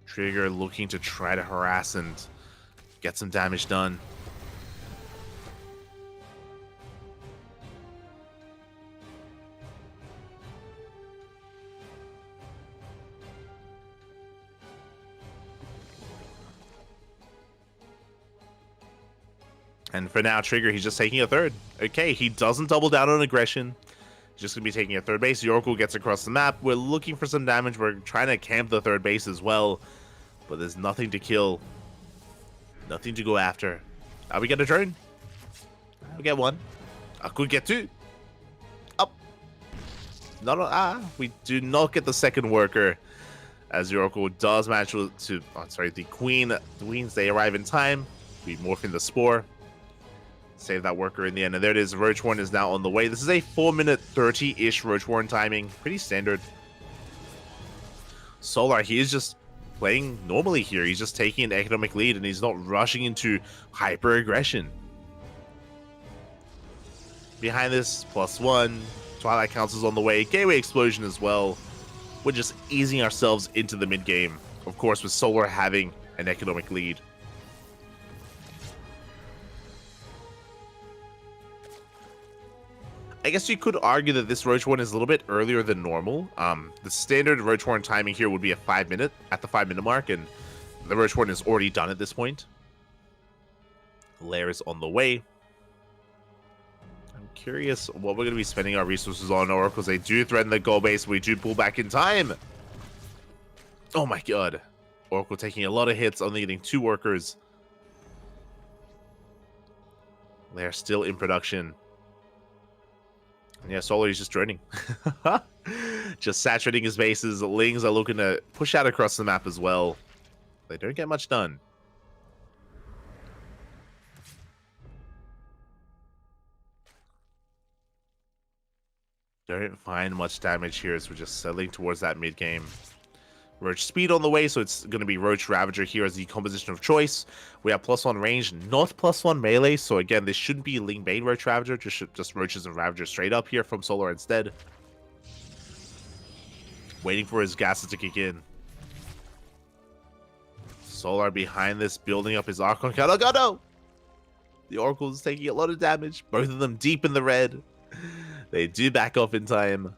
Trigger looking to try to harass and get some damage done. And for now, Trigger, he's just taking a third. Okay, he doesn't double down on aggression. He's just going to be taking a third base. The Oracle gets across the map. We're looking for some damage. We're trying to camp the third base as well. But there's nothing to kill. Nothing to go after. Are we going to drone? We get one. I could get two. Up. We do not get the second worker. As the Oracle does manage to... the Queens, they arrive in time. We morph in the Spore. Save that worker in the end, and there it is. Roach Warren is now on the way. This is a 4-minute 30-ish Roach Warren timing. Pretty standard. Solar, he is just playing normally here. He's just taking an economic lead, and he's not rushing into hyper-aggression. Behind this, +1. Twilight Council's on the way. Gateway Explosion as well. We're just easing ourselves into the mid game. Of course, with Solar having an economic lead. I guess you could argue that this Roach Warren is a little bit earlier than normal. The standard Roach Warren timing here would be a 5-minute, at the 5-minute mark, and the Roach Warren is already done at this point. Lair is on the way. I'm curious what we're going to be spending our resources on, Oracles. They do threaten the goal base. We do pull back in time. Oh my god. Oracle taking a lot of hits, only getting 2 workers. They're still in production. Yeah, Solar is just draining. Just saturating his bases. Lings are looking to push out across the map as well. They don't get much done. Don't find much damage here as we're just settling towards that mid game. Roach Speed on the way, so it's going to be Roach Ravager here as the composition of choice. We have +1 range, not +1 melee, so again, this shouldn't be Ling Bane Roach Ravager, just Roaches and Ravagers straight up here from Solar instead. Waiting for his gases to kick in. Solar behind this, building up his Archon count. Oh god, no! The Oracle is taking a lot of damage, both of them deep in the red. They do back off in time.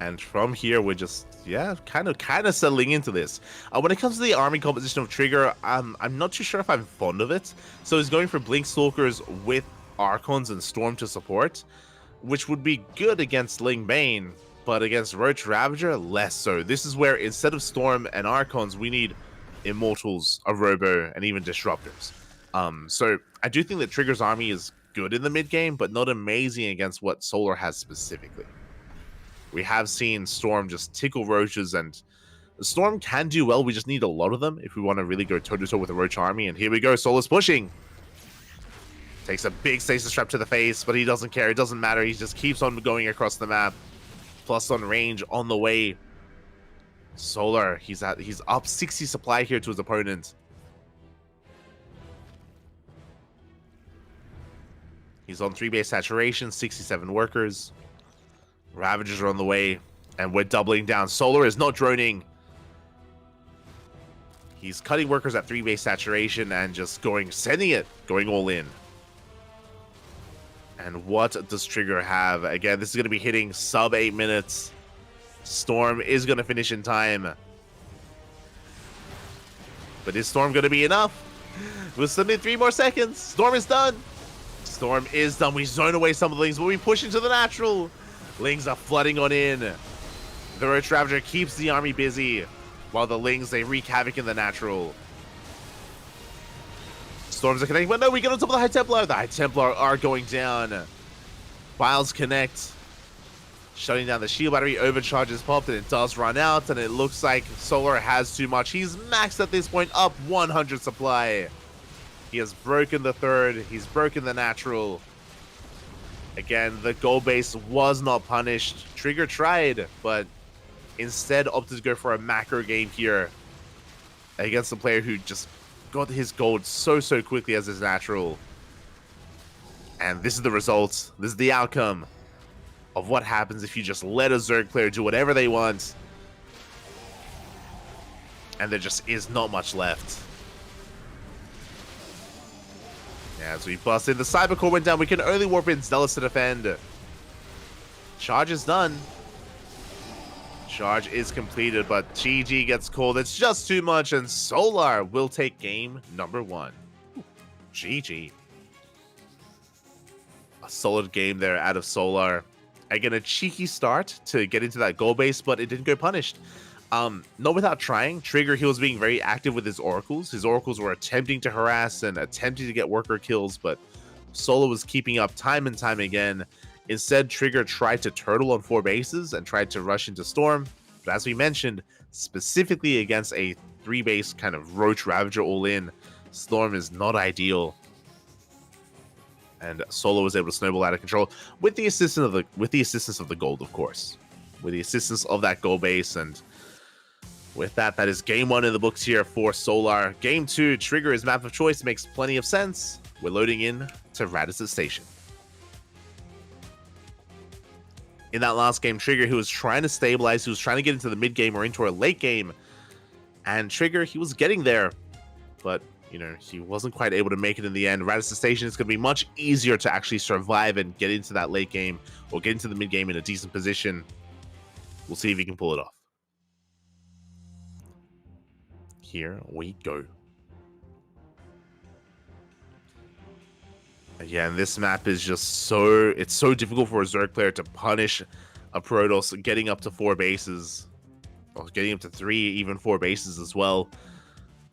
And from here, we're just, yeah, kind of settling into this. When it comes to the army composition of Trigger, I'm not too sure if I'm fond of it. So he's going for Blink Stalkers with Archons and Storm to support, which would be good against Ling Bane, but against Roach Ravager, less so. This is where instead of Storm and Archons, we need Immortals, a Robo, and even Disruptors. So I do think that Trigger's army is good in the mid game, but not amazing against what Solar has specifically. We have seen Storm just tickle Roaches, and Storm can do well. We just need a lot of them if we want to really go toe-to-toe with the Roach army. And here we go. Solar's pushing. Takes a big stasis trap to the face, but he doesn't care. It doesn't matter. He just keeps on going across the map. +1 range on the way. Solar, he's up 60 supply here to his opponent. He's on 3 base saturation, 67 workers. Ravagers are on the way, and we're doubling down. Solar is not droning. He's cutting workers at 3 base saturation and just going all in. And what does Trigger have? Again, this is going to be hitting sub 8 minutes. Storm is going to finish in time. But is Storm going to be enough? We'll submit 3 more seconds. Storm is done. Storm is done. We zone away some of the Lings, but we push into the natural. Lings are flooding on in. The Roach Ravager keeps the army busy, while the Lings, they wreak havoc in the natural. Storms are connecting, but no, we get on top of the High Templar. The High Templar are going down. Files connect. Shutting down the shield battery, overcharges popped, and it does run out, and it looks like Solar has too much. He's maxed at this point, up 100 supply. He has broken the third. He's broken the natural. Again, the goal base was not punished. Trigger tried, but instead opted to go for a macro game here against a player who just got his gold so quickly as his natural. And this is the result. This is the outcome of what happens if you just let a Zerg player do whatever they want. And there just is not much left. As we bust in, the Cyber Core went down. We can only warp in Zealous to defend. Charge is done. Charge is completed, but GG gets called. It's just too much, and Solar will take game number 1. GG. A solid game there out of Solar. Again, a cheeky start to get into that goal base, but it didn't go punished. Not without trying. Trigger, he was being very active with his Oracles. His Oracles were attempting to harass and attempting to get worker kills, but Solar was keeping up time and time again. Instead, Trigger tried to turtle on 4 bases and tried to rush into Storm. But as we mentioned, specifically against a 3-base kind of Roach Ravager all-in, Storm is not ideal. And Solar was able to snowball out of control with the assistance of the gold, of course. With the assistance of that gold base, and With that, that is game 1 in the books here for Solar. Game 2, Trigger is map of choice, makes plenty of sense. We're loading in to Radisson Station. In that last game, Trigger, he was trying to stabilize, he was trying to get into the mid game or into a late game. And Trigger, he was getting there, but, you know, he wasn't quite able to make it in the end. Radisson Station is going to be much easier to actually survive and get into that late game or get into the mid game in a decent position. We'll see if he can pull it off. Here we go. Again, this map is just so... It's so difficult for a Zerg player to punish a Protoss getting up to 4 bases. Or getting up to 3, even 4 bases as well.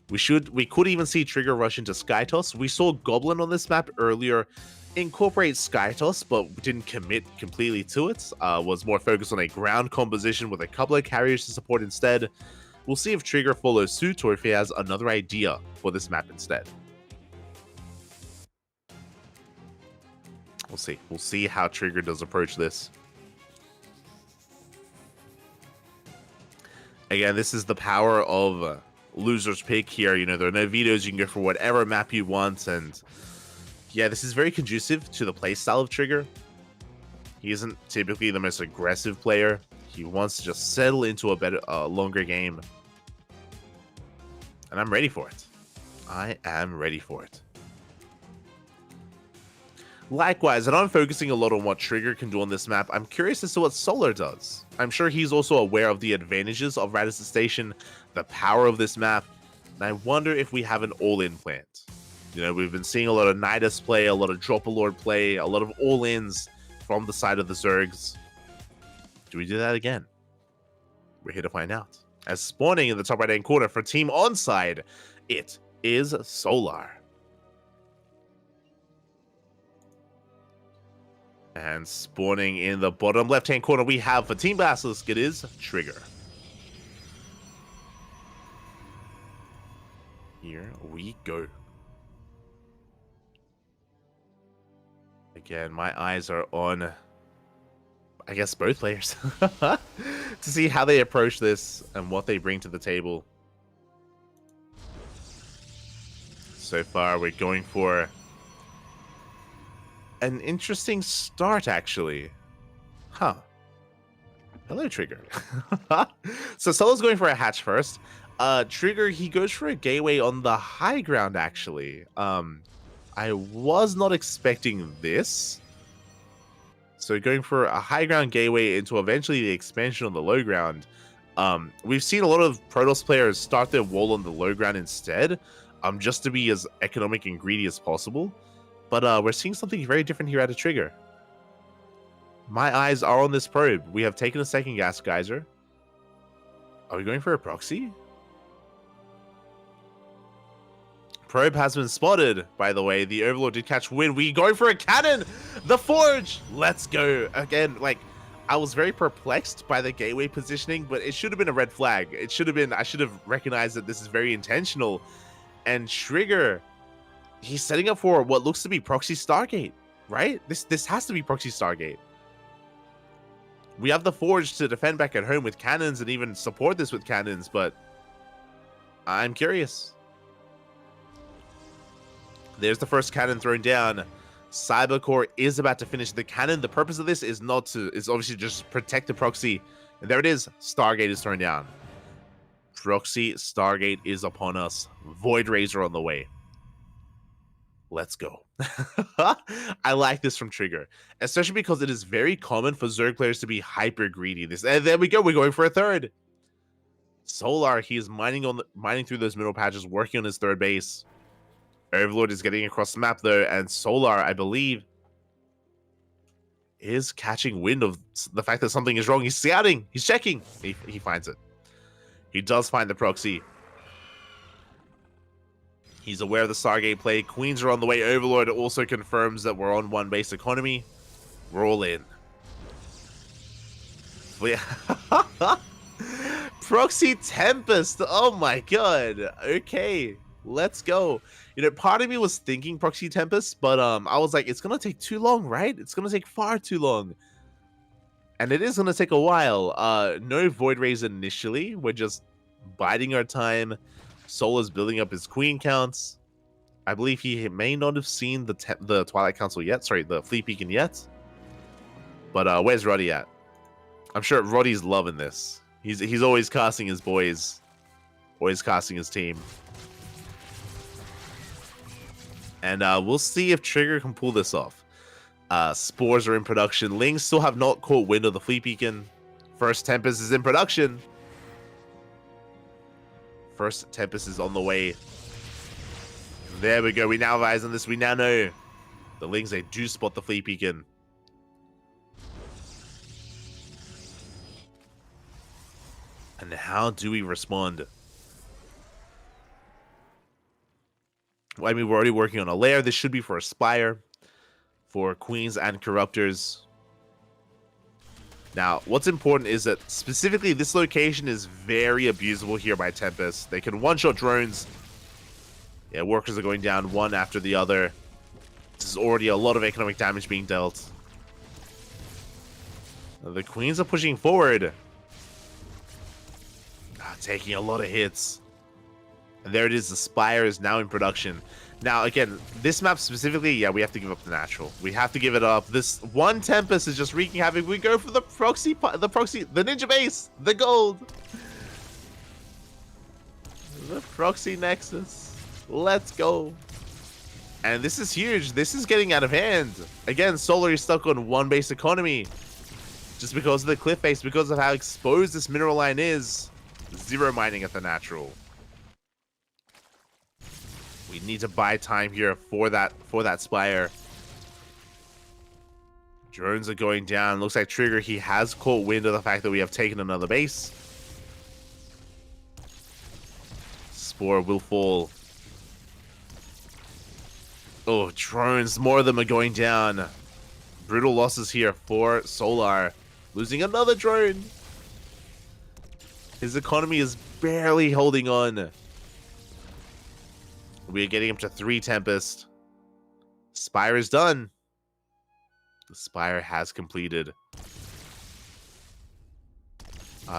We could even see Trigger rush into Skytoss. We saw Goblin on this map earlier incorporate Skytoss, but didn't commit completely to it. Was more focused on a ground composition with a couple of carriers to support instead. We'll see if Trigger follows suit or if he has another idea for this map instead. We'll see. We'll see how Trigger does approach this. Again, this is the power of loser's pick here. You know, there are no vetoes. You can go for whatever map you want. And yeah, this is very conducive to the playstyle of Trigger. He isn't typically the most aggressive player. He wants to just settle into a better, longer game. And I'm ready for it. I am ready for it. Likewise, and I'm focusing a lot on what Trigger can do on this map. I'm curious as to what Solar does. I'm sure he's also aware of the advantages of Radisson Station, the power of this map, and I wonder if we have an all-in plant. You know, we've been seeing a lot of Nidus play, a lot of Drop-a-Lord play, a lot of all-ins from the side of the Zergs. Do we do that again? We're here to find out. As spawning in the top right-hand corner for Team Onside, it is Solar. And spawning in the bottom left-hand corner, we have for Team Basilisk, it is Trigger. Here we go. Again, my eyes are on, I guess, both players to see how they approach this and what they bring to the table. So far, we're going for an interesting start, actually. Huh. Hello, Trigger. So Solo's going for a hatch first. Trigger, he goes for a gateway on the high ground, actually. I was not expecting this. So going for a high ground gateway into eventually the expansion on the low ground. We've seen a lot of Protoss players start their wall on the low ground instead, just to be as economic and greedy as possible. But we're seeing something very different here at a Trigger. My eyes are on this probe. We have taken a second gas geyser. Are we going for a proxy? Probe has been spotted, by the way. The Overlord did catch wind. We go for a cannon! The Forge! Let's go. Again, like, I was very perplexed by the gateway positioning, but it should have been a red flag. It should have been, I should have recognized that this is very intentional. And Trigger, he's setting up for what looks to be proxy Stargate, right? This has to be proxy Stargate. We have the Forge to defend back at home with cannons and even support this with cannons, but I'm curious. There's the first cannon thrown down. Cybercore is about to finish the cannon. The purpose of this is not to, is obviously just protect the proxy. And there it is. Stargate is thrown down. Proxy Stargate is upon us. Void Razor on the way. Let's go. I like this from Trigger, especially because it is very common for Zerg players to be hyper greedy. And there we go. We're going for a third. Solar, he is mining through those middle patches, working on his third base. Overlord is getting across the map though, and Solar, I believe, is catching wind of the fact that something is wrong. He's scouting. He's checking. He finds it. He does find the proxy. He's aware of the Stargate play. Queens are on the way. Overlord also confirms that we're on one base economy. We're all in. Proxy Tempest. Oh my god. Okay, let's go. You know, part of me was thinking Proxy Tempest, but I was like, it's gonna take too long, right? It's gonna take far too long. And it is gonna take a while. No Void Rays initially. We're just biding our time. Solar's building up his queen counts. I believe he may not have seen the Twilight Council yet. Sorry, the Fleet Beacon yet. But where's Roddy at? I'm sure Roddy's loving this. He's always casting his boys. Always casting his team. And we'll see if Trigger can pull this off. Spores are in production. Lings still have not caught wind of the Fleet Beacon. First Tempest is in production. First Tempest is on the way. There we go. We now have eyes on this. We now know the Lings, they do spot the Fleet Beacon. And how do we respond? Well, I mean, we're already working on a lair. This should be for a Spire, for Queens and Corruptors. Now, what's important is that specifically this location is very abusable here by Tempest. They can one-shot drones. Yeah, workers are going down one after the other. This is already a lot of economic damage being dealt. The Queens are pushing forward. Taking a lot of hits. And there it is. The Spire is now in production. Now, again, this map specifically, yeah, we have to give up the natural. We have to give it up. This one Tempest is just wreaking havoc. We go for the proxy, the Ninja Base, the gold. The Proxy Nexus. Let's go. And this is huge. This is getting out of hand. Again, Solar is stuck on one base economy. Just because of the cliff face, because of how exposed this mineral line is. Zero mining at the natural. We need to buy time here for that Spire. Drones are going down. Looks like Trigger, he has caught wind of the fact that we have taken another base. Spore will fall. Oh, drones. More of them are going down. Brutal losses here for Solar. Losing another drone. His economy is barely holding on. We're getting up to 3 Tempest. Spire is done. The Spire has completed.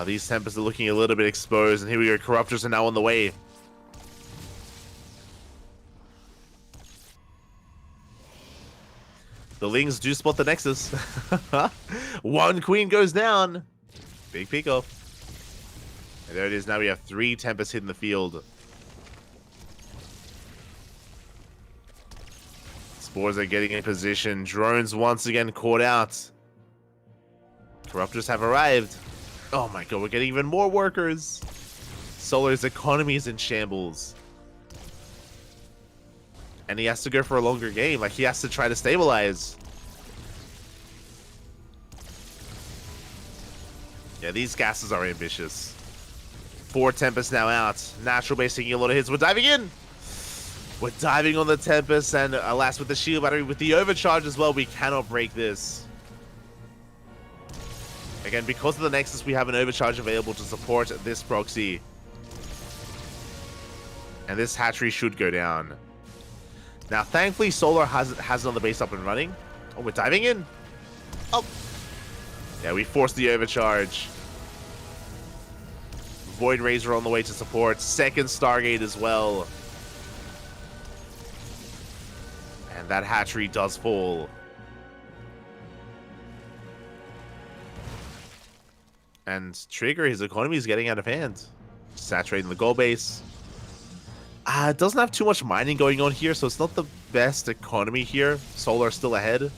These Tempests are looking a little bit exposed. And here we go. Corruptors are now on the way. The Lings do spot the Nexus. One Queen goes down. Big pick off. And there it is. Now we have 3 Tempests hitting the field. Spores are getting in position. Drones once again caught out. Corruptors have arrived. Oh my god, we're getting even more workers. Solar's economy is in shambles. And he has to go for a longer game. Like, he has to try to stabilize. Yeah, these gases are ambitious. 4 Tempests now out. Natural base taking a lot of hits. We're diving in. We're diving on the Tempest. And alas, with the shield battery, with the overcharge as well, we cannot break this. Again, because of the Nexus, we have an overcharge available to support this proxy. And this hatchery should go down. Now, thankfully, Solar has another base up and running. Oh, we're diving in. Oh. Yeah, we forced the overcharge. Void Razor on the way to support. Second Stargate as well. And that hatchery does fall. And Trigger, his economy is getting out of hand. Saturating the gold base. It doesn't have too much mining going on here, so it's not the best economy here. Solar still ahead.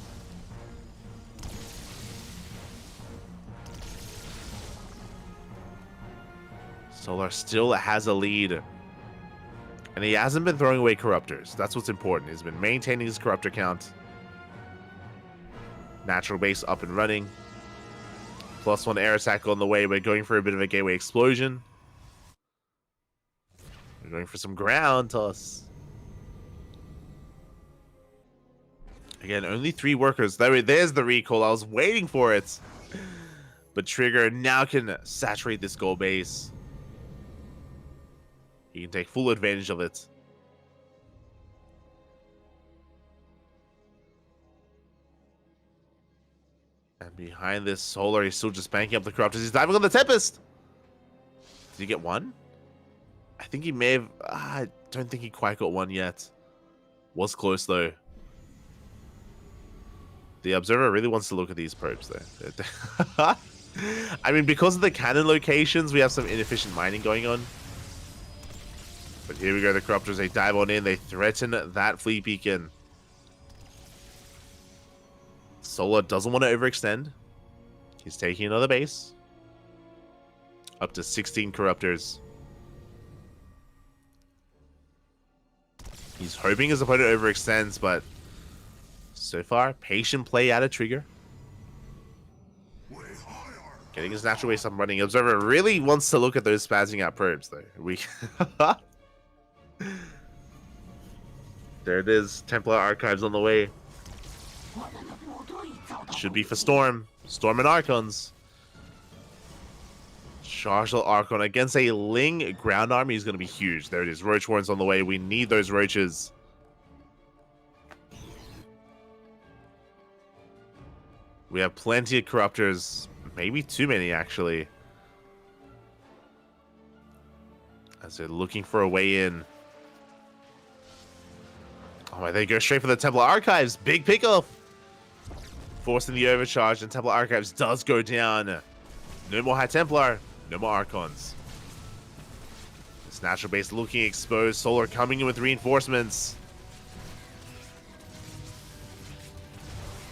Solar still has a lead. And he hasn't been throwing away Corruptors. That's what's important. He's been maintaining his Corruptor count. Natural base up and running. +1 air attack on the way. We're going for a bit of a gateway explosion. We're going for some ground toss. Again, only 3 workers. There's the recall. I was waiting for it. But Trigger now can saturate this gold base. He can take full advantage of it. And behind this Solar, he's still just banking up the Corruptors. He's diving on the Tempest. Did he get one? I think he may have... I don't think he quite got one yet. Was close, though. The observer really wants to look at these probes, though. I mean, because of the cannon locations, we have some inefficient mining going on. But here we go, the Corruptors, they dive on in, they threaten that fleet beacon. Solar doesn't want to overextend. He's taking another base. Up to 16 Corruptors. He's hoping his opponent overextends, but so far, patient play out of Trigger. Getting his natural base up and running. Observer really wants to look at those spazzing out probes, though. There it is. Templar Archives on the way. Should be for Storm. Storm and Archons. Chargel Archon against a Ling ground army is going to be huge. There it is. Roach Horns on the way. We need those roaches. We have plenty of Corruptors. Maybe too many, actually. As they're looking for a way in. Oh, they go straight for the Templar Archives. Big pickoff. Forcing the overcharge, and Templar Archives does go down. No more High Templar. No more Archons. This natural base looking exposed. Solar coming in with reinforcements.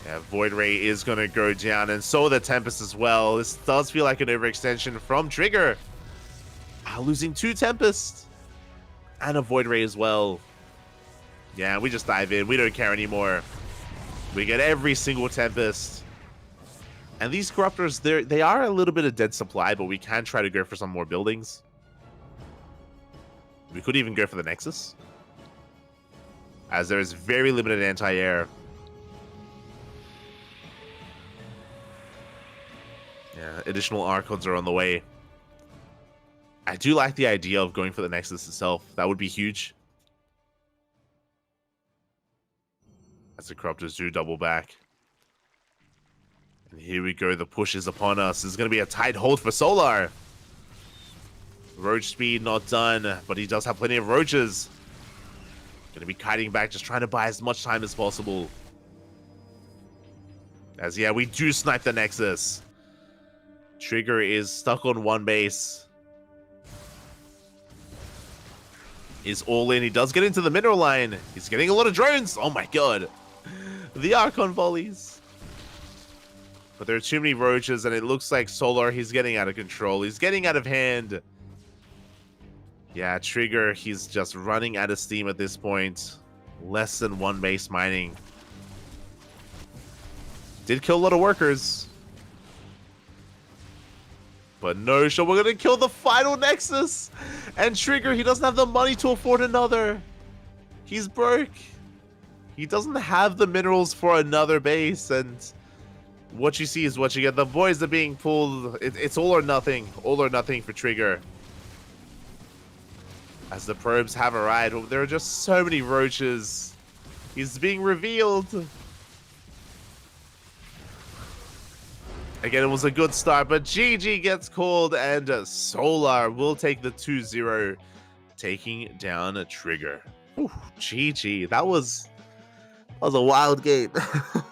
Yeah, Void Ray is going to go down, and so the Tempest as well. This does feel like an overextension from Trigger. Losing 2 Tempests. And a Void Ray as well. Yeah, we just dive in. We don't care anymore. We get every single Tempest. And these Corruptors, they are a little bit of dead supply, but we can try to go for some more buildings. We could even go for the Nexus, as there is very limited anti-air. Yeah, additional Archons are on the way. I do like the idea of going for the Nexus itself. That would be huge. As the Corruptors do double back. And here we go, the push is upon us. This is going to be a tight hold for Solar. Roach speed not done, but he does have plenty of roaches. Going to be kiting back, just trying to buy as much time as possible. As, yeah, we do snipe the Nexus. Trigger is stuck on one base. Is all in. He does get into the mineral line. He's getting a lot of drones. Oh my god. The Archon volleys. But there are too many roaches, and it looks like Solar, he's getting out of control. He's getting out of hand. Yeah, Trigger, he's just running out of steam at this point. Less than 1 base mining. Did kill a lot of workers. But no, sure, we're going to kill the final Nexus. And Trigger, he doesn't have the money to afford another. He's broke. He doesn't have the minerals for another base, and what you see is what you get. The boys are being pulled. It's all or nothing. All or nothing for Trigger. As the probes have arrived, there are just so many roaches. He's being revealed. Again, it was a good start, but GG gets called, and Solar will take the 2-0, taking down a Trigger. Ooh, GG. That was a wild game.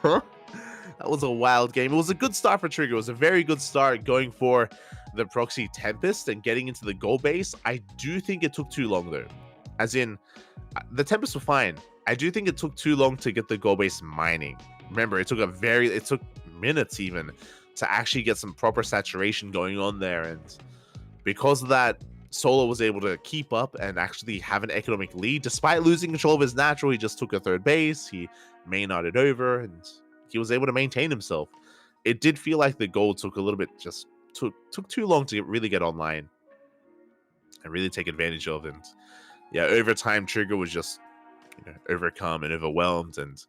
That was a wild game. It was a good start for Trigger. It was a very good start going for the Proxy Tempest and getting into the goal base. I do think it took too long, though. As in, the Tempests were fine. I do think it took too long to get the goal base mining. Remember, it took minutes even to actually get some proper saturation going on there. And because of that, Solo was able to keep up and actually have an economic lead. Despite losing control of his natural, he just took a 3rd base. He main-arted over, and he was able to maintain himself. It did feel like the goal took a little bit, just took too long to really get online and really take advantage of. And yeah, over time, Trigger was just overcome and overwhelmed. And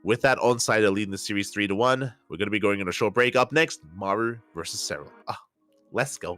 with that onside lead in the series 3-1, we're going to be going on a short break. Up next, Maru versus Serral. Let's go.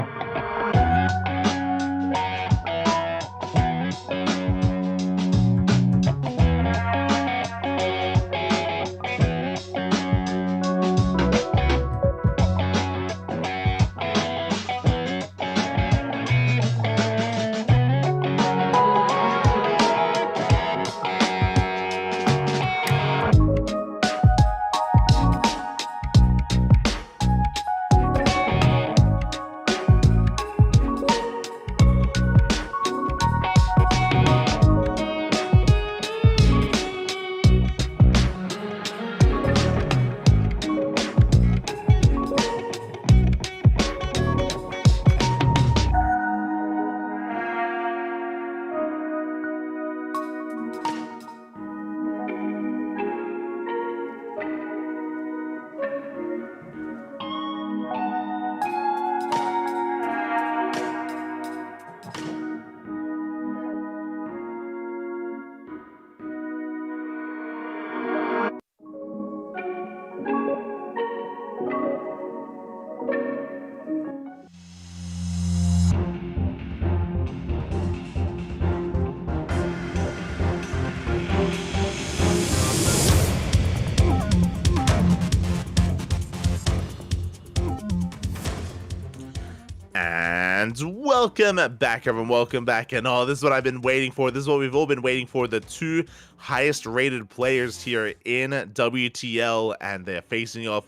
And welcome back, everyone. Welcome back. And this is what I've been waiting for. This is what we've all been waiting for. The two highest rated players here in WTL, and they're facing off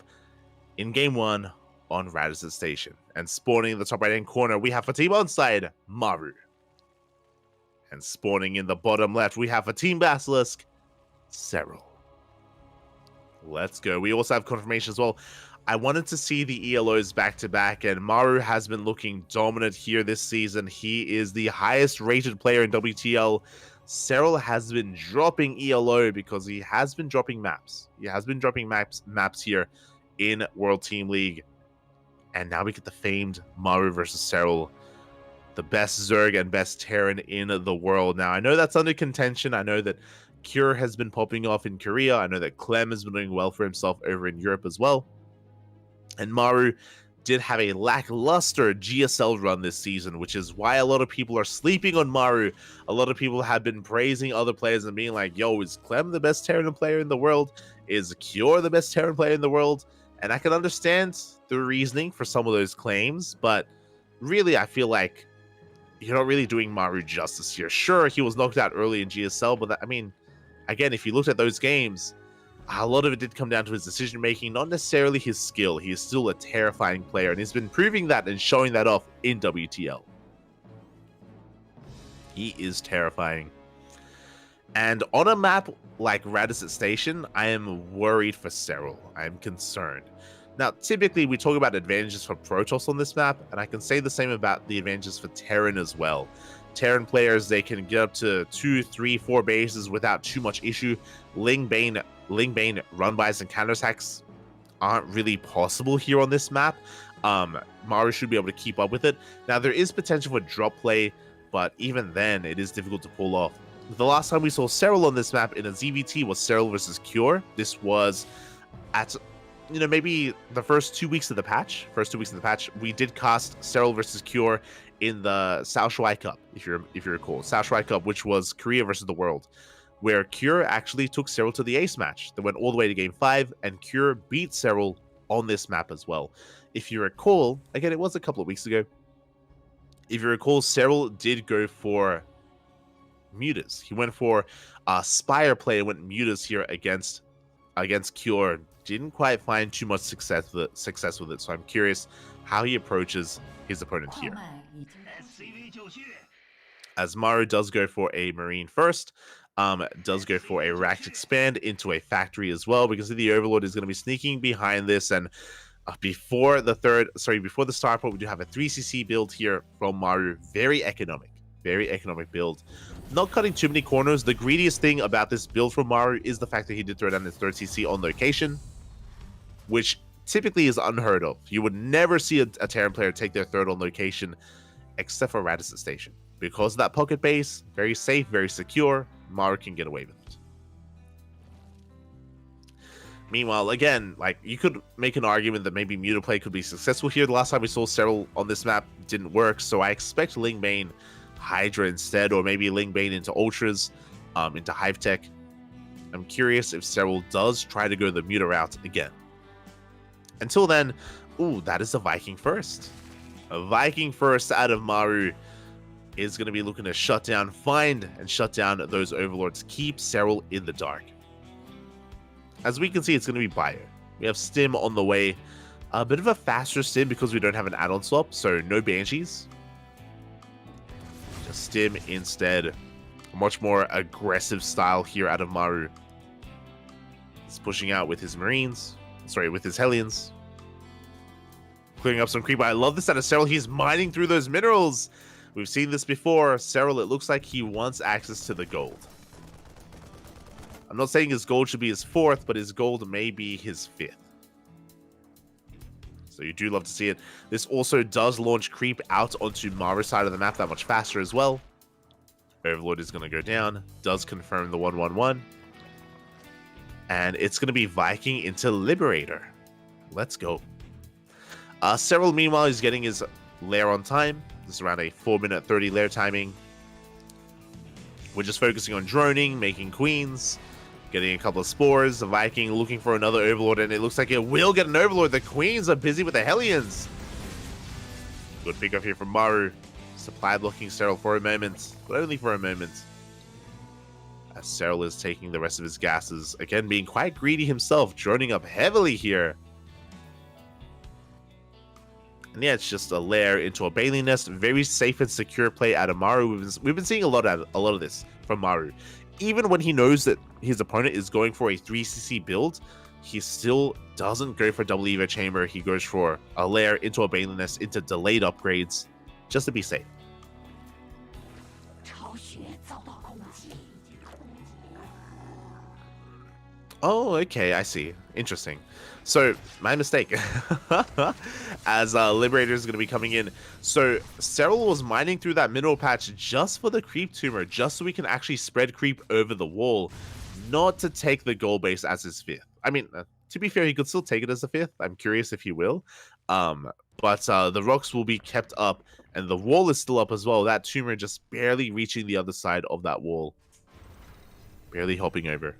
in game one on Radisson Station. And spawning in the top right hand corner, we have for team on side, Maru. And spawning in the bottom left, we have for team Basilisk, Cyril. Let's go. We also have confirmation as well. I wanted to see the ELOs back-to-back, and Maru has been looking dominant here this season. He is the highest rated player in WTL. Cyril has been dropping ELO because he has been dropping maps. He has been dropping maps here in World Team League. And now we get the famed Maru versus Cyril, the best Zerg and best Terran in the world. Now, I know that's under contention. I know that Cure has been popping off in Korea. I know that Clem has been doing well for himself over in Europe as well. And Maru did have a lackluster GSL run this season, which is why a lot of people are sleeping on Maru. A lot of people have been praising other players and being like, yo, is Clem the best Terran player in the world? Is Cure the best Terran player in the world? And I can understand the reasoning for some of those claims, but really, I feel like you're not really doing Maru justice here. Sure, he was knocked out early in GSL, but I mean, again, if you looked at those games, a lot of it did come down to his decision-making, not necessarily his skill. He is still a terrifying player, and he's been proving that and showing that off in WTL. He is terrifying. And on a map like Radisson Station, I am worried for Cyril. I am concerned. Now, typically, we talk about advantages for Protoss on this map, and I can say the same about the advantages for Terran as well. Terran players, they can get up to 2, 3, 4 bases without too much issue. Ling Bane run-bys and counterattacks aren't really possible here on this map. Maru should be able to keep up with it. Now, there is potential for drop play, but even then, it is difficult to pull off. The last time we saw Cyril on this map in a ZVT was Cyril versus Cure. This was at, maybe the first 2 weeks of the patch. We did cast Cyril versus Cure in the South Shuai Cup, if you recall. South Shuai Cup, which was Korea versus the world, where Cure actually took Cyril to the ace match. They went all the way to game 5, and Cure beat Cyril on this map as well. If you recall, again, it was a couple of weeks ago. If you recall, Cyril did go for Mutas. He went for Spire play and went Mutas here against Cure. Didn't quite find too much success with it, so I'm curious how he approaches his opponent here. As Maru does go for a Marine first, does go for a Racked Expand into a Factory as well, because the Overlord is going to be sneaking behind this, and before the starport, we do have a 3cc build here from Maru. Very economic build. Not cutting too many corners. The greediest thing about this build from Maru is the fact that he did throw down his 3rd CC on location, which typically is unheard of. You would never see a Terran player take their 3rd on location, except for Radisson Station. Because of that pocket base, very safe, very secure, Maru can get away with it. Meanwhile, again, you could make an argument that maybe Muta play could be successful here. The last time we saw Cyril on this map didn't work, so I expect Ling Bane Hydra instead, or maybe Ling Bane into Ultras, into Hive Tech. I'm curious if Cyril does try to go the Muta route again. Until then, that is a Viking first. A Viking first out of Maru is going to be looking to find and shut down those Overlords, keep Cyril in the dark. As we can see, it's going to be Bio. We have Stim on the way. A bit of a faster Stim because we don't have an add-on swap, so no Banshees. Just Stim instead. A much more aggressive style here out of Maru. He's pushing out with his Marines. With his Hellions. Clearing up some creep. I love this out of Cyril. He's mining through those minerals. We've seen this before. Cyril, it looks like he wants access to the gold. I'm not saying his gold should be his 4th, but his gold may be his 5th. So you do love to see it. This also does launch creep out onto Maru's side of the map that much faster as well. Overlord is going to go down. Does confirm the 1-1-1. And it's going to be Viking into Liberator. Let's go. Cyril, meanwhile, is getting his lair on time. This is around a 4-minute 30 lair timing. We're just focusing on droning, making queens, getting a couple of spores. The Viking looking for another Overlord, and it looks like it will get an Overlord. The queens are busy with the Hellions. Good pick off here from Maru. Supply blocking Serral for a moment, but only for a moment. As Serral is taking the rest of his gases, again being quite greedy himself, droning up heavily here. And yeah, it's just a lair into a Bailey Nest. Very safe and secure play out of Maru. We've been seeing a lot of this from Maru. Even when he knows that his opponent is going for a 3cc build, he still doesn't go for double Evo Chamber. He goes for a lair into a Bailey Nest, into delayed upgrades, just to be safe. Oh, okay, I see. Interesting. So, my mistake. As Liberator is going to be coming in. So, Serral was mining through that mineral patch just for the creep tumor, just so we can actually spread creep over the wall, not to take the goal base as his 5th. I mean, to be fair, he could still take it as a 5th. I'm curious if he will. But the rocks will be kept up, and the wall is still up as well. That tumor just barely reaching the other side of that wall. Barely hopping over.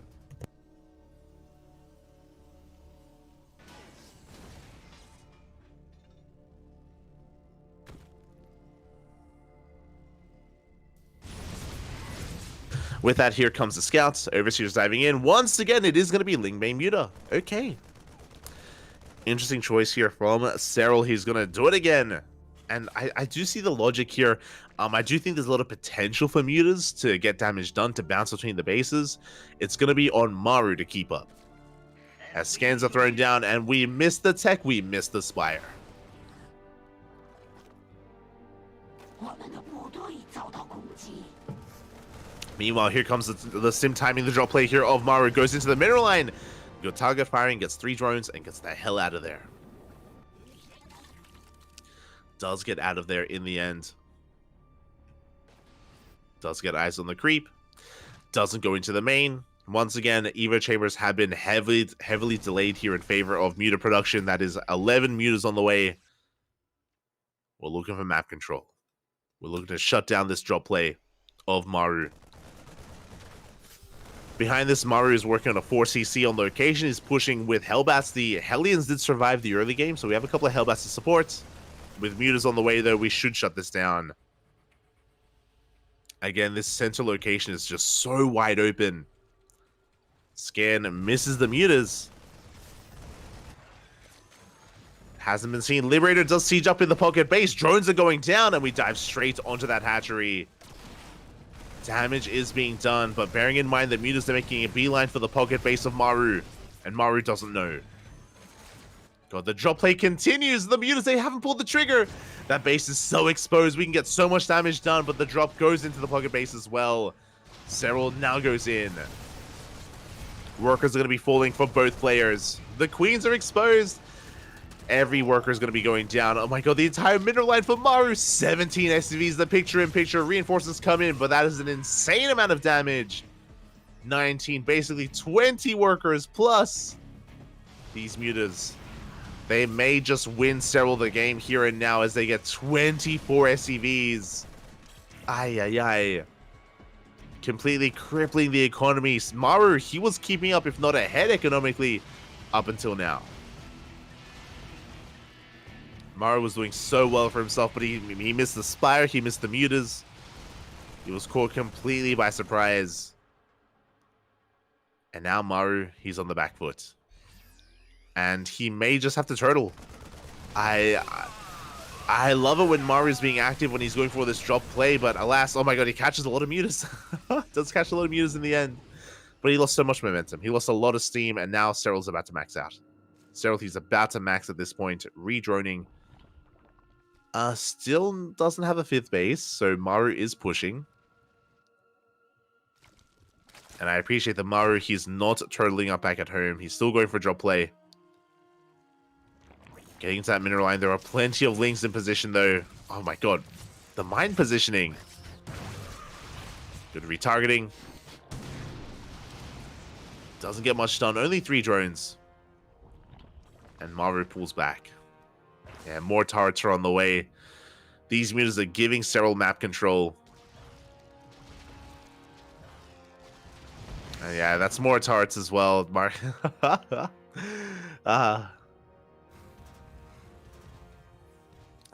With that, here comes the scouts. Overseer's diving in. Once again, it is going to be Lingbane Muta. Okay. Interesting choice here from Serral. He's going to do it again. And I do see the logic here. I do think there's a lot of potential for Mutas to get damage done, to bounce between the bases. It's going to be on Maru to keep up. As scans are thrown down, and we missed the tech, we missed the Spire. Meanwhile, here comes the sim timing the drop play here of Maru. Goes into the mineral line. Good target firing, gets 3 drones, and gets the hell out of there. Does get out of there in the end. Does get eyes on the creep. Doesn't go into the main. Once again, Evo Chambers have been heavily delayed here in favor of Muta production. That is 11 Mutas on the way. We're looking for map control. We're looking to shut down this drop play of Maru. Behind this, Maru is working on a 4cc on location. He's pushing with Hellbats. The Hellions did survive the early game, so we have a couple of Hellbats to support. With Mutas on the way, though, we should shut this down. Again, this center location is just so wide open. Scan misses the Mutas. Hasn't been seen. Liberator does siege up in the pocket base. Drones are going down, and we dive straight onto that hatchery. Damage is being done, but bearing in mind that Mutas are making a beeline for the pocket base of Maru, and Maru doesn't know. God, the drop play continues. The Mutas, they haven't pulled the trigger. That base is so exposed. We can get so much damage done, but the drop goes into the pocket base as well. Serral now goes in. Workers are going to be falling for both players. The queens are exposed. Every worker is going to be going down. Oh my god, the entire mineral line for Maru. 17 SCVs, the picture-in-picture. Reinforcements come in, but that is an insane amount of damage. 19, basically 20 workers plus these Mutas. They may just win Serral the game here and now as they get 24 SCVs. Ay, ay, ay. Completely crippling the economy. Maru, he was keeping up, if not ahead economically, up until now. Maru was doing so well for himself, but he missed the Spire, he missed the Mutas. He was caught completely by surprise. And now Maru, he's on the back foot. And he may just have to turtle. I love it when Maru's being active when he's going for this drop play, but alas, oh my god, he catches a lot of Mutas. Does catch a lot of Mutas in the end. But he lost so much momentum. He lost a lot of steam, and now Serral's about to max out. Serral, he's about to max at this point, redroning. Still doesn't have a 5th base, so Maru is pushing. And I appreciate that Maru, he's not turtling up back at home. He's still going for drop play. Getting into that mineral line. There are plenty of links in position, though. Oh my god. The mine positioning. Good retargeting. Doesn't get much done. Only 3 drones. And Maru pulls back. Yeah, more turrets are on the way. These Mutas are giving Serral map control. Yeah, that's more turrets as well, Mark.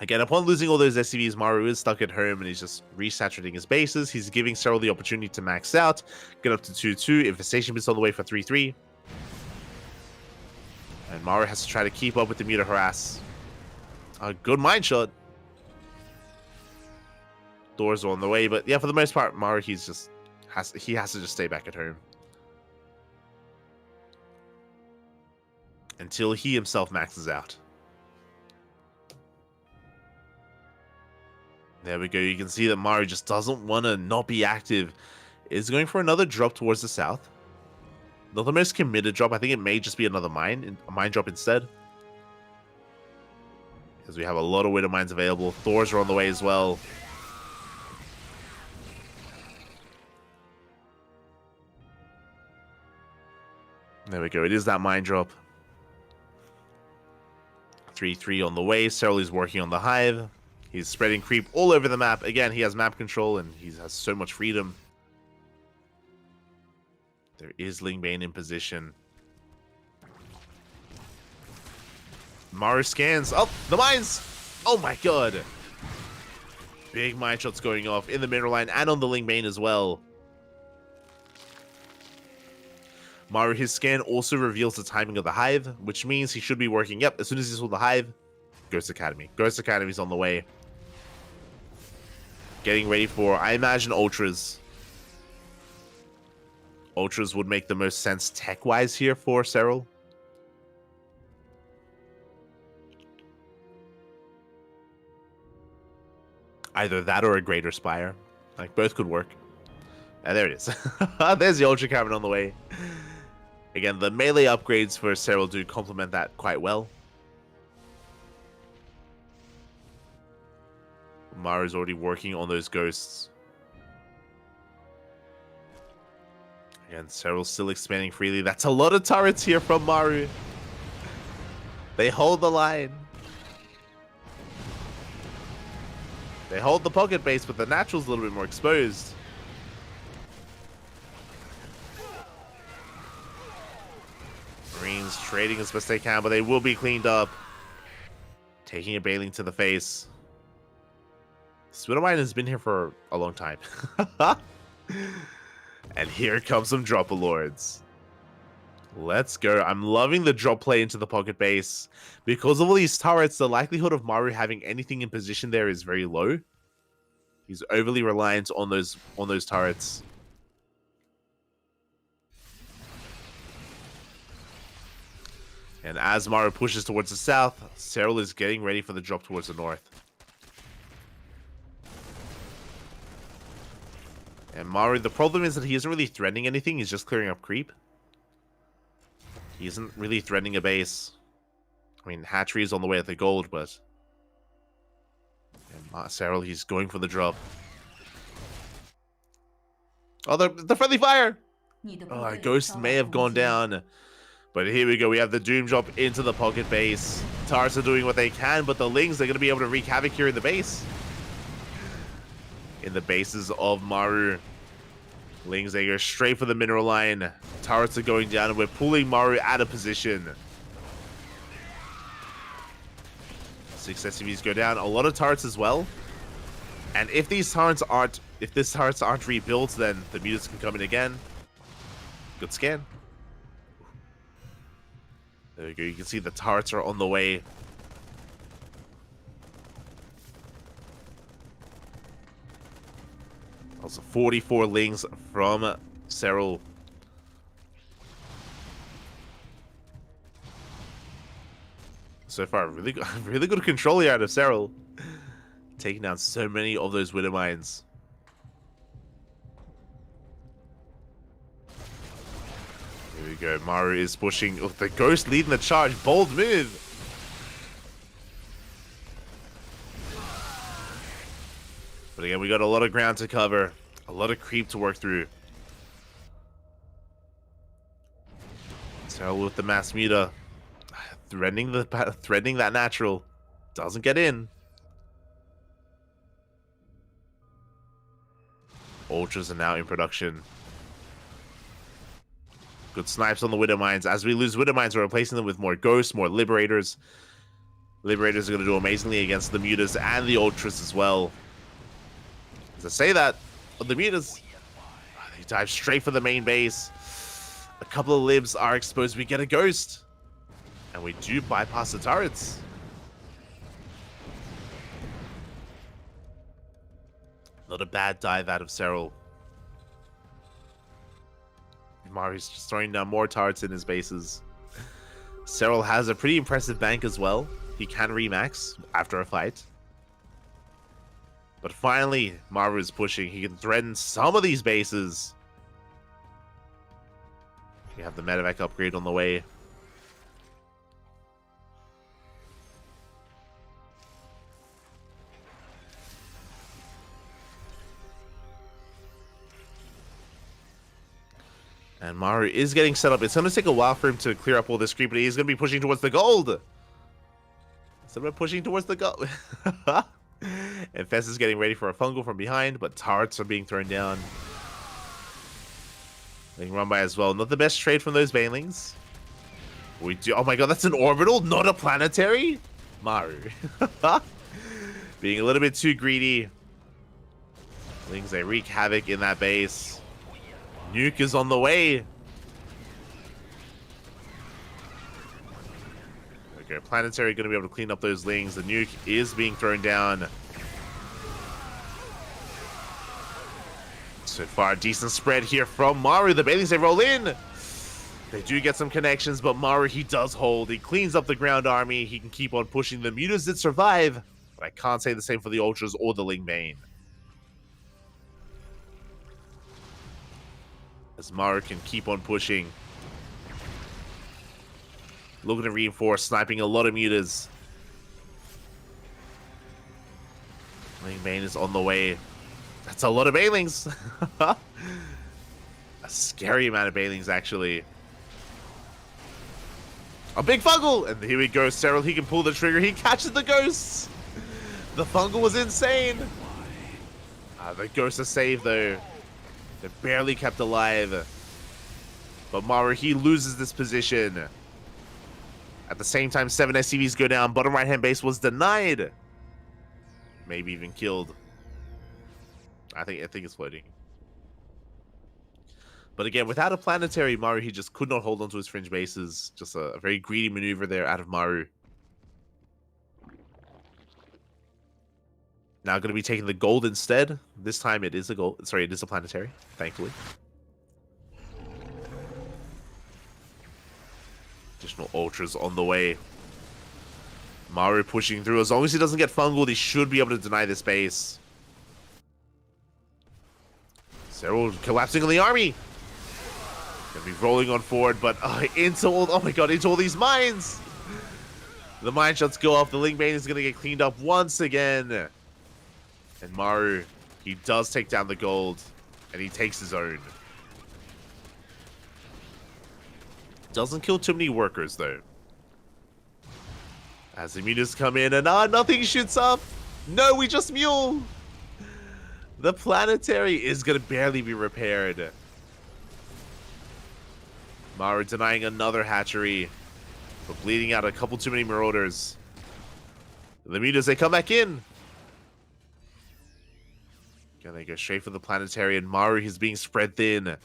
Again, upon losing all those SCVs, Maru is stuck at home and he's just resaturating his bases. He's giving Serral the opportunity to max out, get up to 2-2, Infestation Beast on the way for 3-3. And Maru has to try to keep up with the Muta Harass. A good mine shot. Doors are on the way, but yeah, for the most part, Maru, he has to just stay back at home. Until he himself maxes out. There we go. You can see that Maru just doesn't want to not be active. Is going for another drop towards the south. Not the most committed drop. I think it may just be another mine. A mine drop instead. Because we have a lot of Widow Mines available. Thors are on the way as well. There we go. It is that mine drop. 3-3 on the way. Serral is working on the hive. He's spreading creep all over the map. Again, he has map control and he has so much freedom. There is Lingbane in position. Maru scans. Oh, the mines! Oh my god! Big mine shots going off in the mineral line and on the Lingbane as well. Maru, his scan also reveals the timing of the hive, which means he should be working. Yep, as soon as he saw the hive, Ghost Academy. Ghost Academy's on the way. Getting ready for, I imagine, Ultras. Ultras would make the most sense tech-wise here for Serral. Either that or a Greater Spire. Like, both could work. And there it is. There's the Ultra Cavern on the way. Again, the melee upgrades for Serral do complement that quite well. Maru's already working on those ghosts. Again, Serral's still expanding freely. That's a lot of turrets here from Maru. They hold the line. They hold the pocket base, but the natural's a little bit more exposed. Marines trading as best they can, but they will be cleaned up. Taking a Baling to the face. Swidowmine has been here for a long time. And here comes some Dropper Lords. Let's go. I'm loving the drop play into the pocket base. Because of all these turrets, the likelihood of Maru having anything in position there is very low. He's overly reliant on those turrets. And as Maru pushes towards the south, Serral is getting ready for the drop towards the north. And Maru, the problem is that he isn't really threatening anything. He's just clearing up creep. He isn't really threatening a base. I mean, Hatchery is on the way at the gold, but... And Serral, he's going for the drop. Oh, the friendly fire! Oh, Ghost may have gone down. But here we go. We have the Doom drop into the pocket base. Tars are doing what they can, but the Lings are going to be able to wreak havoc here in the base. In the bases of Maru. Lings, they go straight for the mineral line. Turrets are going down, and we're pulling Maru out of position. 6 SCVs go down. A lot of turrets as well. And if these turrets aren't rebuilt, then the mutants can come in again. Good scan. There we go. You can see the turrets are on the way. Also 44 Lings from Serral. So far, really good control here out of Serral. Taking down so many of those Widow Mines. Here we go. Maru is pushing. Oh, the Ghost leading the charge. Bold move. But again, we got a lot of ground to cover. A lot of creep to work through. Serral with the mass muta. Threatening that natural. Doesn't get in. Ultras are now in production. Good snipes on the Widow Mines. As we lose Widow Mines, we're replacing them with more Ghosts, more Liberators. Liberators are going to do amazingly against the Mutas and the Ultras as well. As I say that, but the Mutas, they dive straight for the main base. A couple of libs are exposed. We get a ghost. And we do bypass the turrets. Not a bad dive out of Cyril. Mari's just throwing down more turrets in his bases. Cyril has a pretty impressive bank as well. He can remax after a fight. But finally, Maru is pushing. He can threaten some of these bases. We have the medevac upgrade on the way. And Maru is getting set up. It's going to take a while for him to clear up all this creep, but he's going to be pushing towards the gold. So we're pushing towards the gold. And Fess is getting ready for a fungal from behind, but turrets are being thrown down. Being run by as well. Not the best trade from those Banelings. We do. Oh my god, that's an orbital, not a planetary? Maru. Being a little bit too greedy. Lings, they wreak havoc in that base. Nuke is on the way. Okay, planetary going to be able to clean up those Lings. The nuke is being thrown down. So far, decent spread here from Maru. The Banelings, they roll in. They do get some connections, but Maru, he does hold. He cleans up the ground army. He can keep on pushing. The Mutas did survive, but I can't say the same for the Ultras or the Ling Bane. As Maru can keep on pushing. Looking to reinforce, sniping a lot of Mutas. Ling Bane is on the way. That's a lot of Banelings. A scary amount of Banelings, actually. A big fungal! And here we go, Cyril. He can pull the trigger. He catches the ghosts. The fungal was insane. The ghosts are saved, though. They're barely kept alive. But Maru, he loses this position. At the same time, 7 SCVs go down. Bottom right-hand base was denied. Maybe even killed. I think it's floating. But again, without a planetary, Maru, he just could not hold onto his fringe bases. Just a very greedy maneuver there out of Maru. Now going to be taking the gold instead. This time it is a gold. Sorry, it is a planetary, thankfully. Additional ultras on the way. Maru pushing through. As long as he doesn't get fungled, he should be able to deny this base. Cyril collapsing on the army. Gonna be rolling on forward, but into all, oh my god, into all these mines. The mine shots go off. The Ling Bane is gonna get cleaned up once again. And Maru, he does take down the gold, and he takes his own. Doesn't kill too many workers, though. As the mutas come in, and nothing shoots up. No, we just mule. The planetary is going to barely be repaired. Maru denying another hatchery, but bleeding out a couple too many marauders. The mutas, they come back in. Again, they go straight for the planetary, and Maru, he's being spread thin. And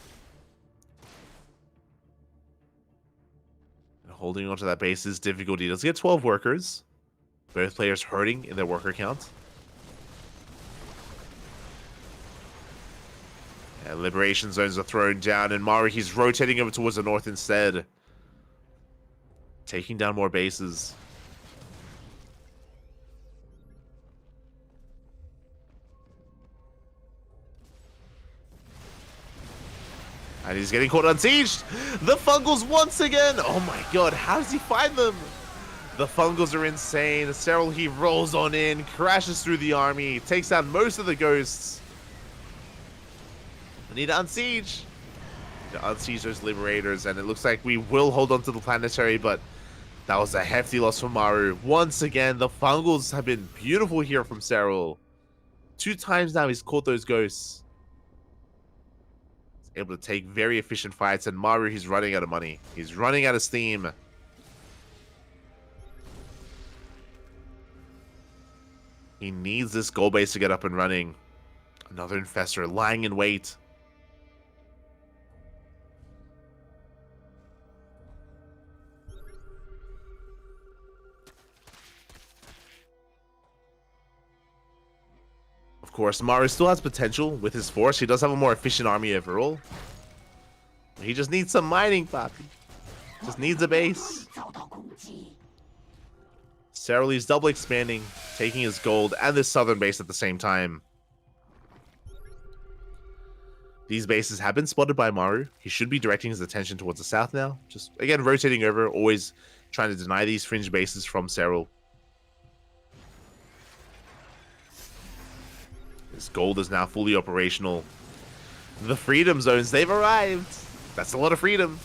holding onto that base is difficult. He does get 12 workers. Both players hurting in their worker count. And liberation zones are thrown down, and Maru, he's rotating over towards the north instead. Taking down more bases. And he's getting caught unsieged. The fungals once again. Oh my god, how does he find them? The fungals are insane. Cyril, he rolls on in, crashes through the army, takes out most of the ghosts. We need to unsiege. To unsiege those liberators, and it looks like we will hold on to the planetary, but that was a hefty loss for Maru. Once again, the fungals have been beautiful here from Cyril. 2 times now he's caught those ghosts. Able to take very efficient fights, and Maru, he's running out of money. He's running out of steam. He needs this gold base to get up and running. Another Infestor lying in wait. Of course, Maru still has potential with his force. He does have a more efficient army overall. He just needs some mining, Papi. Just needs a base. Serral's double expanding, taking his gold and this southern base at the same time. These bases have been spotted by Maru. He should be directing his attention towards the south now. Just, again, rotating over, always trying to deny these fringe bases from Serral. His gold is now fully operational. The freedom zones, they've arrived. That's a lot of freedom.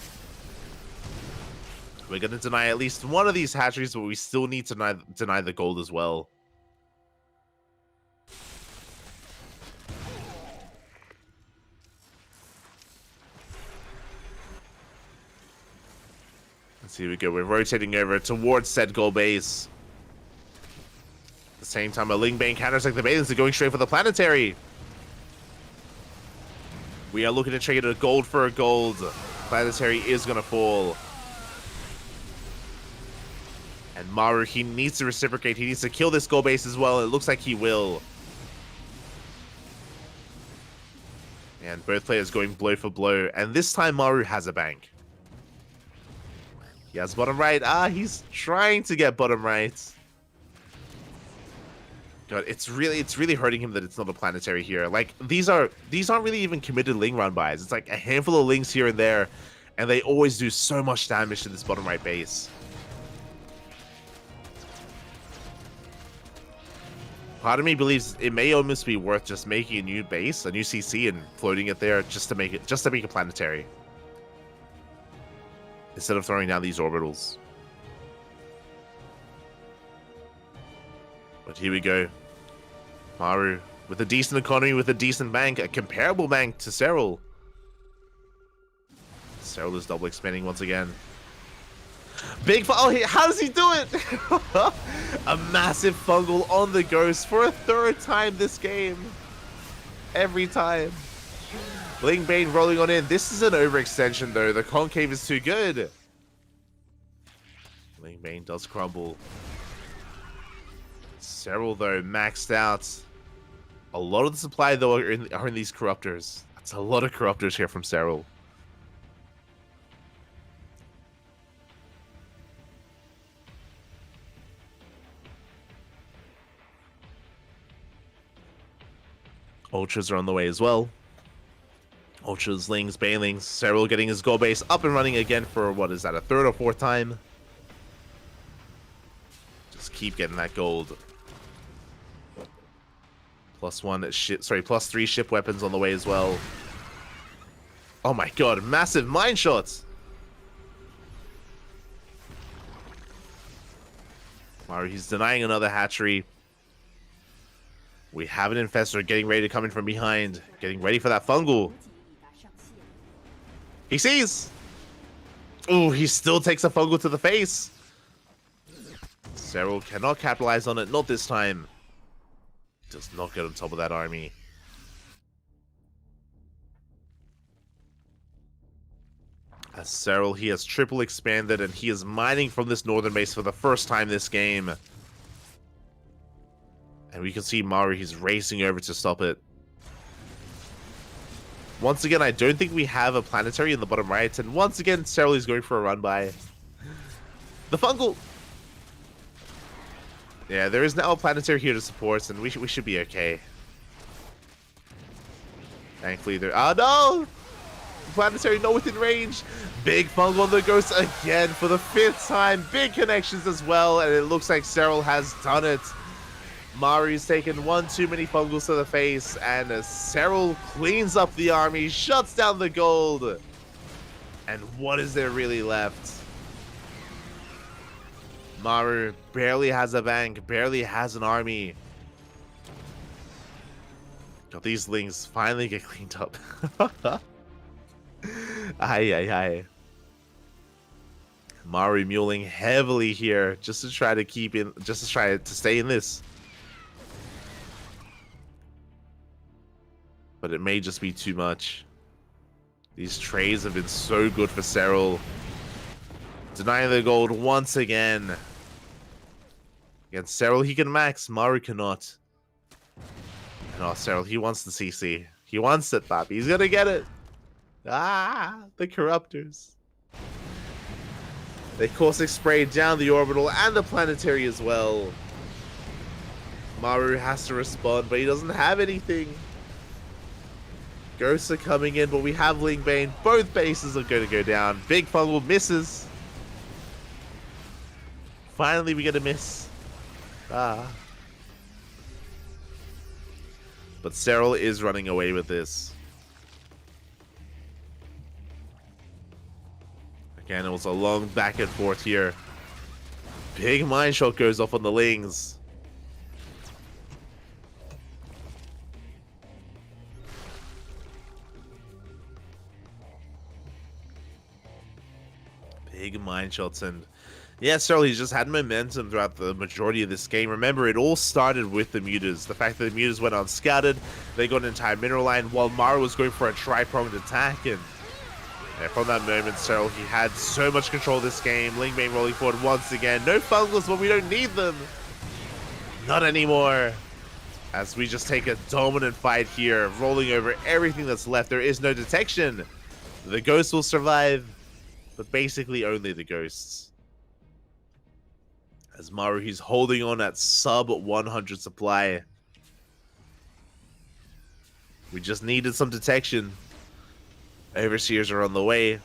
We're going to deny at least one of these hatcheries, but we still need to deny the gold as well. Let's see, we go. We're rotating over towards said gold base. At the same time, a Ling Bane counters like the Balins are going straight for the planetary. We are looking to trade a gold for a gold. Planetary is going to fall. And Maru, he needs to reciprocate. He needs to kill this gold base as well. It looks like he will. And both players going blow for blow. And this time Maru has a bank. He has bottom right. He's trying to get bottom right. God, it's really hurting him that it's not a planetary here. Like, these aren't really even committed Ling run buys. It's like a handful of Lings here and there, and they always do so much damage to this bottom right base. Part of me believes it may almost be worth just making a new base, a new CC, and floating it there just to make a planetary, instead of throwing down these orbitals. But here we go. Maru with a decent economy, with a decent bank, a comparable bank to Serral. Serral is double expanding once again. Big how does he do it? A massive fungal on the ghost for a third time this game. Every time. Ling Bane rolling on in. This is an overextension though. The concave is too good. Ling Bane does crumble. Serral though maxed out. A lot of the supply though are in these corruptors. That's a lot of corruptors here from Serral. Ultras are on the way as well. Ultras, Lings, Banelings, Serral getting his gold base up and running again for, what is that, a third or fourth time? Just keep getting that gold. Plus 3 ship weapons on the way as well. Oh my god, massive mine shots! Maru, he's denying another hatchery. We have an Infestor getting ready to come in from behind. Getting ready for that fungal. He sees! Ooh, he still takes a fungal to the face. Serral cannot capitalize on it, not this time. Does not get on top of that army. As Serral, he has triple expanded and he is mining from this northern base for the first time this game. And we can see Maru, he's racing over to stop it. Once again, I don't think we have a planetary in the bottom right. And once again, Serral is going for a run by. The fungal! Yeah, there is now a planetary here to support, and we should be okay. Thankfully, there... Oh, no! Planetary not within range. Big fungal on the ghost again for the 5th time. Big connections as well, and it looks like Serral has done it. Maru's taken one too many fungals to the face, and Serral cleans up the army, shuts down the gold. And what is there really left? Maru barely has a bank, barely has an army. God, these Lings finally get cleaned up. Aye. Maru muling heavily here just to try to keep in, just to try to stay in this. but it may just be too much. These trades have been so good for Serral. Denying the gold once again. Against Serral, he can max. Maru cannot. And oh, Serral, he wants the CC. He wants it, Papi. He's gonna get it. Ah, the Corruptors. They caustic spray down the orbital and the planetary as well. Maru has to respond, but he doesn't have anything. Ghosts are coming in, but we have Ling Bane. Both bases are going to go down. Big Fungal misses. Finally, we get a miss. Ah. But Serral is running away with this. Again, it was a long back and forth here. Big Mind Shot goes off on the Lings. Big Mind Shots, and yeah, Serral, he's just had momentum throughout the majority of this game. Remember, it all started with the Mutas. The fact that the Mutas went unscouted, they got an entire mineral line while Maru was going for a tri-pronged attack, and from that moment, Serral, he had so much control of this game. Ling Bane rolling forward once again. No fungals, but we don't need them. Not anymore. As we just take a dominant fight here, rolling over everything that's left. There is no detection. The ghosts will survive, but basically only the ghosts. As Maru, he's holding on at sub 100 supply. We just needed some detection. Overseers are on the way.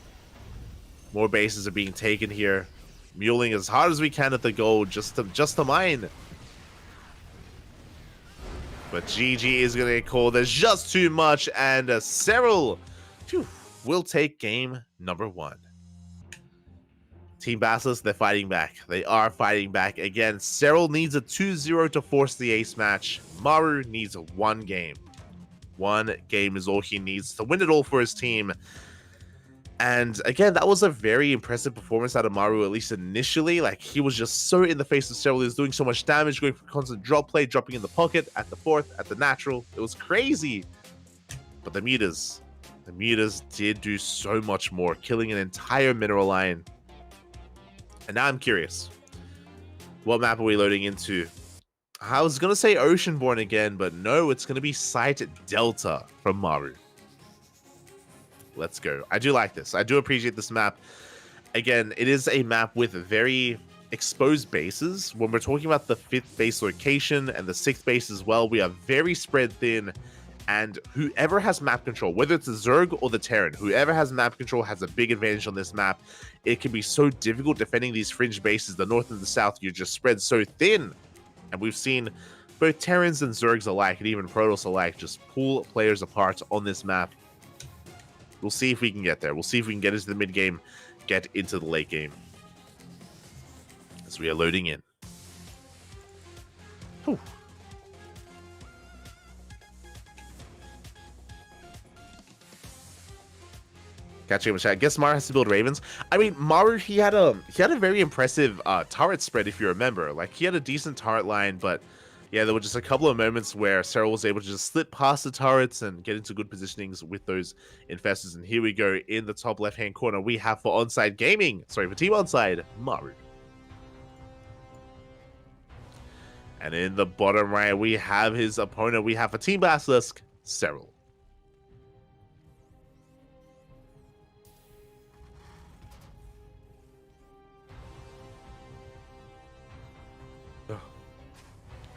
More bases are being taken here. Muling as hard as we can at the goal just to mine. But GG is going to get called. There's just too much, and Serral will take game number 1. Team Basilisk, they're fighting back. They are fighting back. Again, Serral needs a 2-0 to force the ace match. Maru needs one game. One game is all he needs to win it all for his team. And again, that was a very impressive performance out of Maru, at least initially. Like, he was just so in the face of Serral. He was doing so much damage, going for constant drop play, dropping in the pocket, at the fourth, at the natural. It was crazy. But the Mutas did do so much more, killing an entire mineral line. And now I'm curious. What map are we loading into? I was going to say Oceanborn again, but no, it's going to be Site Delta from Maru. Let's go. I do like this. I do appreciate this map. Again, it is a map with very exposed bases. When we're talking about the 5th base location and the 6th base as well, we are very spread thin. And whoever has map control, whether it's the Zerg or the Terran, whoever has map control has a big advantage on this map. It can be so difficult defending these fringe bases, the north and the south. You're just spread so thin. And we've seen both Terrans and Zergs alike, and even Protoss alike, just pull players apart on this map. We'll see if we can get there. We'll see if we can get into the mid game, get into the late game. As we are loading in. Whew. Catching him in chat. I guess Maru has to build Ravens. I mean, Maru, he had a very impressive turret spread, if you remember. Like, he had a decent turret line, but yeah, there were just a couple of moments where Serral was able to just slip past the turrets and get into good positionings with those infestors. And here we go in the top left-hand corner. We have for Onside Gaming, sorry, for Team Onside, Maru. And in the bottom right, we have his opponent. We have for Team Basilisk, Serral.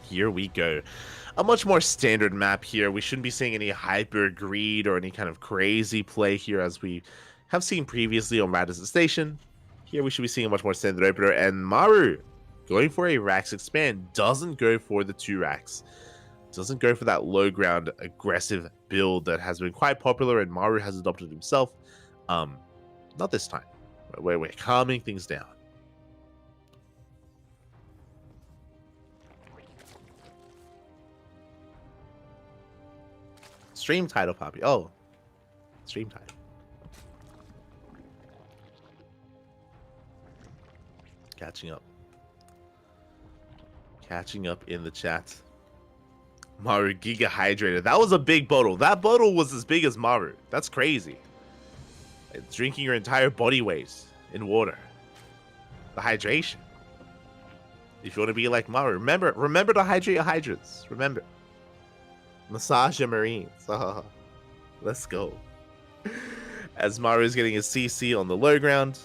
Here we go. A much more standard map here. We shouldn't be seeing any hyper greed or any kind of crazy play here as we have seen previously on Radisson Station. Here we should be seeing a much more standard opener, and Maru going for a Rax expand, doesn't go for the 2 Rax. Doesn't go for that low ground aggressive build that has been quite popular and Maru has adopted himself. Not this time. We're calming things down. Stream title, Poppy. Oh, stream title. Catching up in the chat. Maru Giga Hydrated. That was a big bottle. That bottle was as big as Maru. That's crazy. It's drinking your entire body weight in water. The hydration. If you want to be like Maru, remember to hydrate your hydrants. Remember. Massage your marines. Oh, let's go. As Maru is getting a CC on the low ground.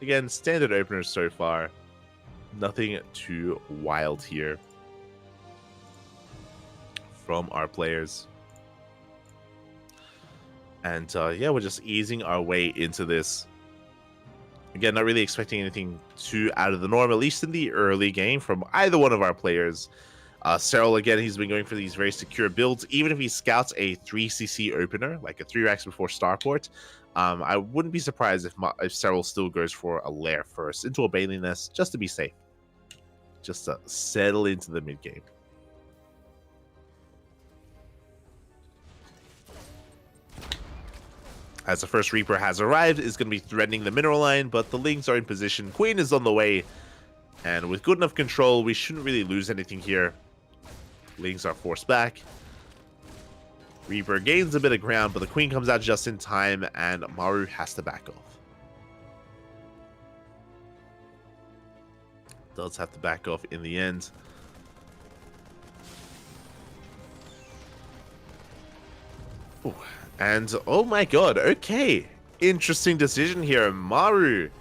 Again, standard openers so far. Nothing too wild here from our players. And yeah, we're just easing our way into this. Again, not really expecting anything too out of the norm, at least in the early game from either one of our players. Cyril, again, he's been going for these very secure builds. Even if he scouts a 3cc opener, like a 3 racks before starport, I wouldn't be surprised if Cyril still goes for a lair first into a Bailey Nest, just to be safe. Just to settle into the mid game. As the first Reaper has arrived, is going to be threatening the mineral line, but the Lings are in position. Queen is on the way, and with good enough control, we shouldn't really lose anything here. Lings are forced back. Reaper gains a bit of ground, but the Queen comes out just in time, and Maru has to back off. Does have to back off in the end. Ooh. And oh my god, okay. Interesting decision here. Maru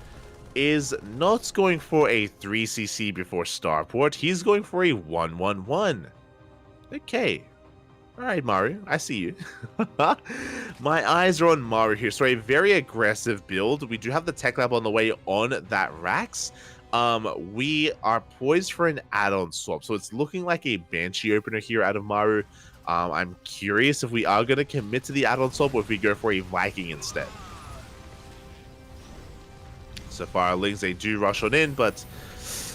is not going for a 3cc before starport. He's going for a 111. Okay. Alright, Maru. I see you. My eyes are on Maru here. So a very aggressive build. We do have the tech lab on the way on that Rax. We are poised for an add-on swap. So it's looking like a Banshee opener here out of Maru. I'm curious if we are going to commit to the add-on swap or if we go for a Viking instead. So far, our Lings, they do rush on in, but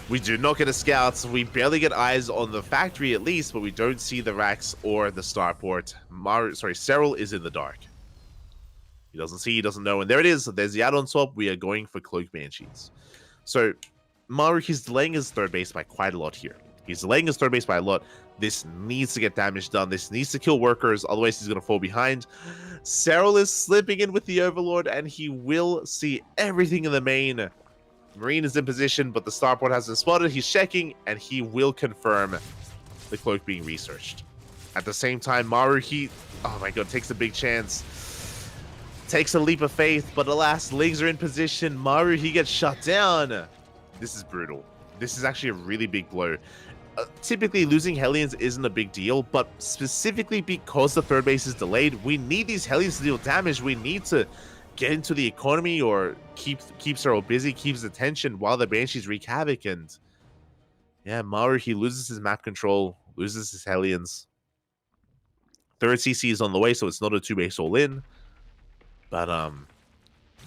we do not get a scout. We barely get eyes on the factory at least, but we don't see the Rax or the starport. Cyril is in the dark. He doesn't see, he doesn't know, and there it is. There's the add-on swap. We are going for Cloak Banshees. So Maru, he's delaying his third base by quite a lot here. He's delaying his third base by a lot. This needs to get damage done. This needs to kill workers, otherwise he's going to fall behind. Cyril is slipping in with the Overlord, and he will see everything in the main. Marine is in position, but the starport hasn't spotted. He's checking, and he will confirm the cloak being researched. At the same time, Maru, oh my god, takes a big chance. Takes a leap of faith, but alas, Lings are in position. Maru, he gets shut down. This is brutal. This is actually a really big blow. Typically, losing Hellions isn't a big deal, but specifically because the third base is delayed, we need these Hellions to deal damage. We need to get into the economy or keep Cyril busy, keep his attention while the Banshees wreak havoc. And yeah, Maru, he loses his map control, loses his Hellions. Third CC is on the way, so it's not a 2-base all-in. But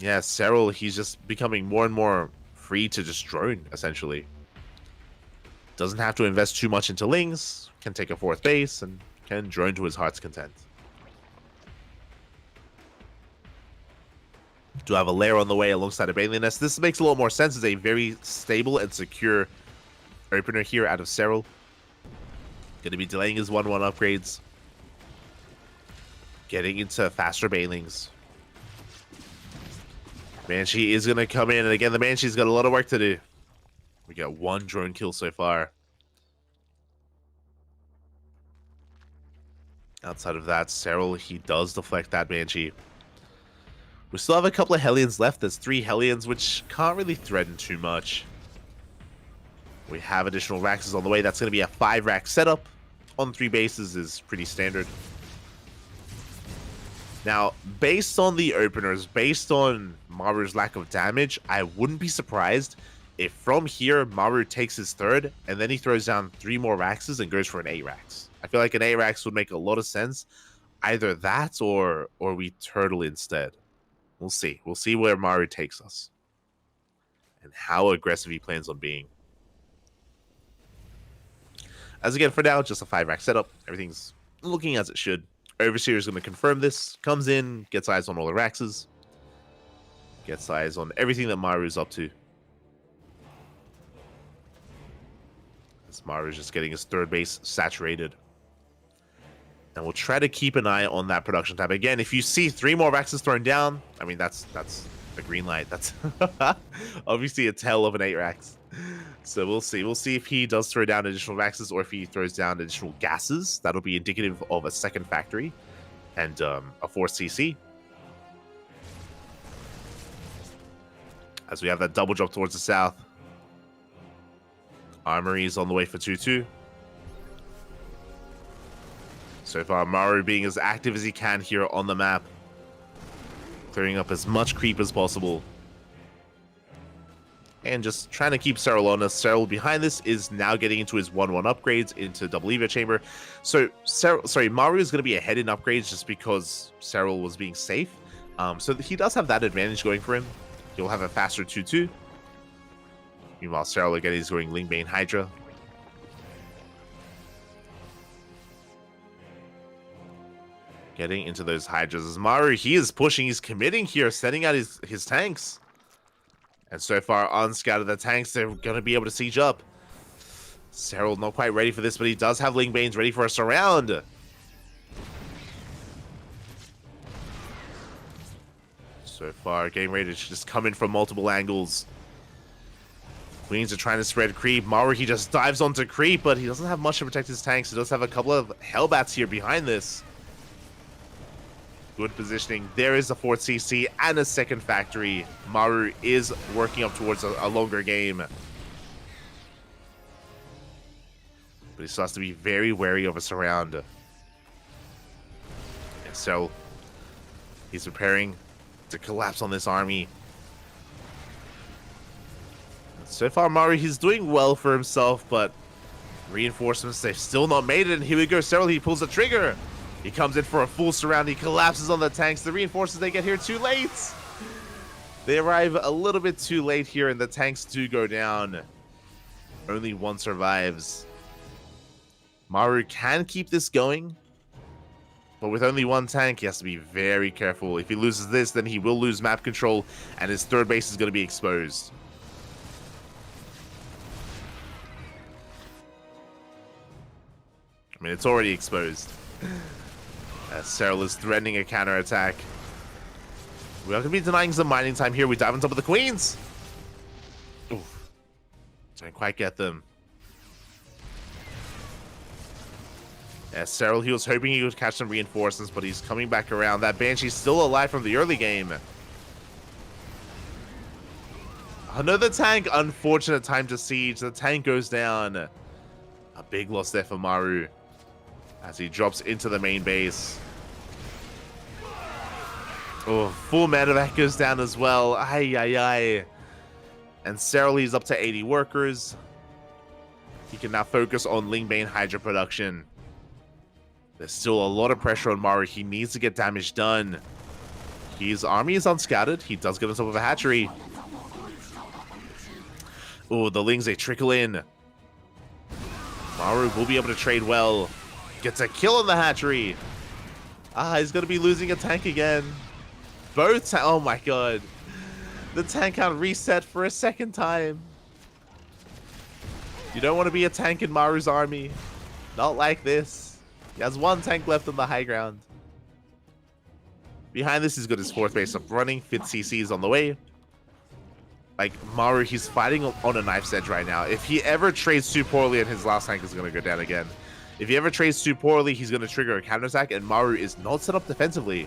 yeah, Cyril, he's just becoming more and more free to just drone, essentially. Doesn't have to invest too much into Lings, can take a fourth base, and can drone to his heart's content. Do have a lair on the way alongside a Bailey Nest. This makes a lot more sense as a very stable and secure opener here out of Cyril. Going to be delaying his 1-1 upgrades. Getting into faster Bailings. Banshee is going to come in, and again, the Banshee's got a lot of work to do. We got 1 drone kill so far. Outside of that, Cyril, he does deflect that Banshee. We still have a couple of Hellions left. There's 3 Hellions, which can't really threaten too much. We have additional Raxes on the way. That's going to be a 5-rack setup. On 3 bases is pretty standard. Now, based on the openers, based on Maru's lack of damage, I wouldn't be surprised if from here, Maru takes his third, and then he throws down 3 more Raxes and goes for an 8-rax. I feel like an 8-rax would make a lot of sense. Either that, or we turtle instead. We'll see. We'll see where Maru takes us. And how aggressive he plans on being. As again, for now, just a 5-rack setup. Everything's looking as it should. Overseer is going to confirm this. Comes in, gets eyes on all the Raxes. Gets eyes on everything that Maru is up to. As Maru is just getting his third base saturated. And we'll try to keep an eye on that production tab. Again, if you see 3 more Raxes thrown down, I mean, that's a green light. That's obviously a tail of an 8 Rax. So we'll see. We'll see if he does throw down additional Raxes or if he throws down additional gases. That'll be indicative of a second factory and a 4th CC. As we have that double drop towards the south. Armory is on the way for 2-2. So far, Maru being as active as he can here on the map. Clearing up as much creep as possible. And just trying to keep Serral on us. Serral behind this is now getting into his 1-1 upgrades into double Evo chamber. So, Maru is going to be ahead in upgrades just because Serral was being safe. So he does have that advantage going for him. He'll have a faster 2-2. Meanwhile, Serral again is going Lingbane Hydra. Getting into those Hydras. As Maru, he is pushing, he's committing here, sending out his tanks. And so far, unscouted the tanks, they're going to be able to siege up. Serral not quite ready for this, but he does have Lingbanes ready for a surround. So far, getting ready to just come in from multiple angles. Queens are trying to spread creep. Maru, he just dives onto creep, but he doesn't have much to protect his tanks. He does have a couple of Hellbats here behind this. Good positioning. There is a 4th CC and a second factory. Maru is working up towards a longer game. But he still has to be very wary of a surround. And so he's preparing to collapse on this army. So far, Maru, he's doing well for himself, but reinforcements, they've still not made it. And here we go. Serral, he pulls the trigger. He comes in for a full surround. He collapses on the tanks. The reinforcements, they get here too late. They arrive a little bit too late here, and the tanks do go down. Only one survives. Maru can keep this going, but with only one tank, he has to be very careful. If he loses this, then he will lose map control, and his third base is going to be exposed. I mean, it's already exposed. As Serral is threatening a counterattack. We are going to be denying some mining time here. We dive on top of the Queens. Oof. Didn't quite get them. As Serral, he was hoping he would catch some reinforcements, but he's coming back around. That Banshee's still alive from the early game. Another tank, unfortunate time to siege. The tank goes down. A big loss there for Maru as he drops into the main base. Oh, full medevac goes down as well. Ay, ay, ay. And Serral, he's up to 80 workers. He can now focus on Lingbane Hydra production. There's still a lot of pressure on Maru. He needs to get damage done. His army is unscouted. He does get on top of a hatchery. Oh, the Lings, they trickle in. Maru will be able to trade well. Gets a kill on the hatchery. He's going to be losing a tank again. Oh my god. The tank count reset for a second time. You don't want to be a tank in Maru's army. Not like this. He has one tank left on the high ground. Behind this, he's got his 4th base up running. 5th CC is on the way. Like, Maru, he's fighting on a knife's edge right now. If he ever trades too poorly, and his last tank is going to go down again. If he ever trades too poorly, he's going to trigger a counterattack, and Maru is not set up defensively.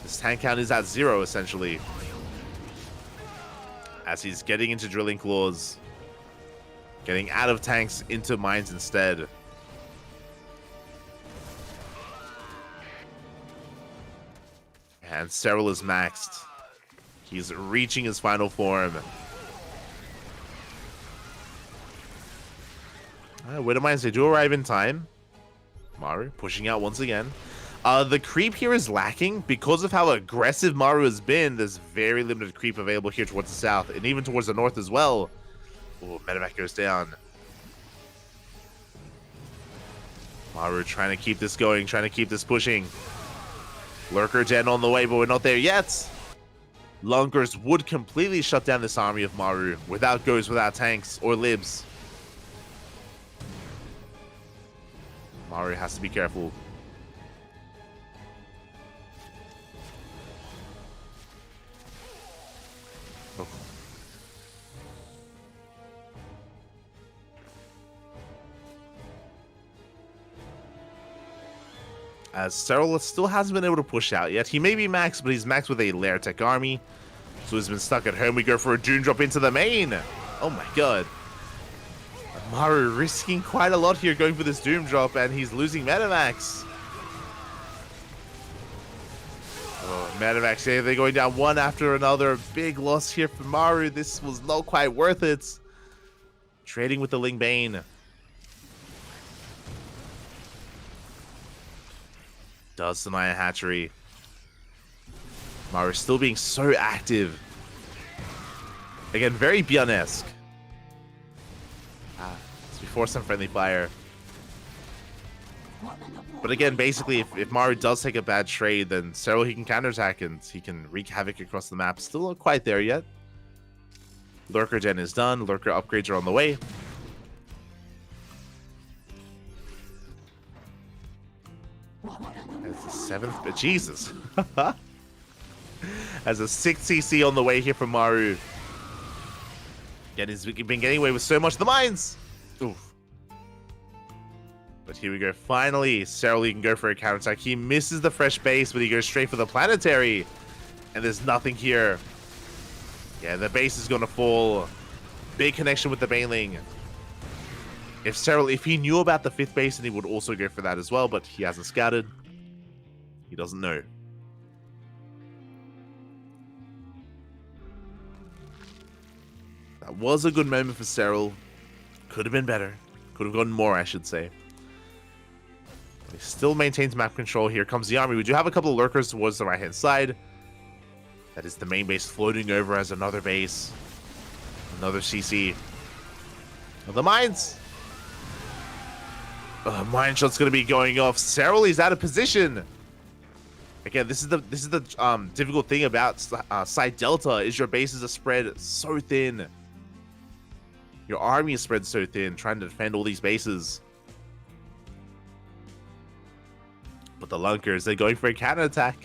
His tank count is at 0, essentially. As he's getting into drilling claws. Getting out of tanks into mines instead. And Serral is maxed. He's reaching his final form. Widow Mines, they do arrive in time. Maru pushing out once again. The creep here is lacking because of how aggressive Maru has been. There's very limited creep available here towards the south and even towards the north as well. Oh, medevac goes down. Maru trying to keep this going, trying to keep this pushing. Lurker Gen on the way, but we're not there yet. Lunkers would completely shut down this army of Maru without goes, without tanks or libs. Maru has to be careful. Oh. As Cyril still hasn't been able to push out yet. He may be maxed, but he's maxed with a Lair Tech army. So he's been stuck at home. We go for a Doom Drop into the main. Oh my god. Maru risking quite a lot here going for this Doom Drop, and he's losing Metamax. Oh, Metamax, yeah, they're going down one after another. Big loss here for Maru. This was not quite worth it. Trading with the Ling Bane. Does deny a hatchery. Maru still being so active. Again, very Bjorn-esque. Let's force some friendly fire. But again, basically, if Maru does take a bad trade, then Cyril, he can counterattack and he can wreak havoc across the map. Still not quite there yet. Lurker Gen is done. Lurker upgrades are on the way. As the 7th, but Jesus. As a 6th CC on the way here from Maru. Again, he's been getting away with so much. The mines! Oof. But here we go. Finally, Cyril can go for a counterattack. He misses the fresh base, but he goes straight for the planetary. And there's nothing here. Yeah, the base is going to fall. Big connection with the Baneling. If Cyril, if he knew about the 5th base, then he would also go for that as well, but he hasn't scouted. He doesn't know. That was a good moment for Cyril. Could have been better. Could have gotten more, I should say. He still maintains map control. Here comes the army. We do have a couple of lurkers towards the right-hand side. That is the main base floating over as another base. Another CC. Oh, the mines! Mine shot's going to be going off. Cyril is out of position. Again, this is the difficult thing about side delta is your bases are spread so thin. Your army is spread so thin, trying to defend all these bases. But the Lunkers, they're going for a counterattack.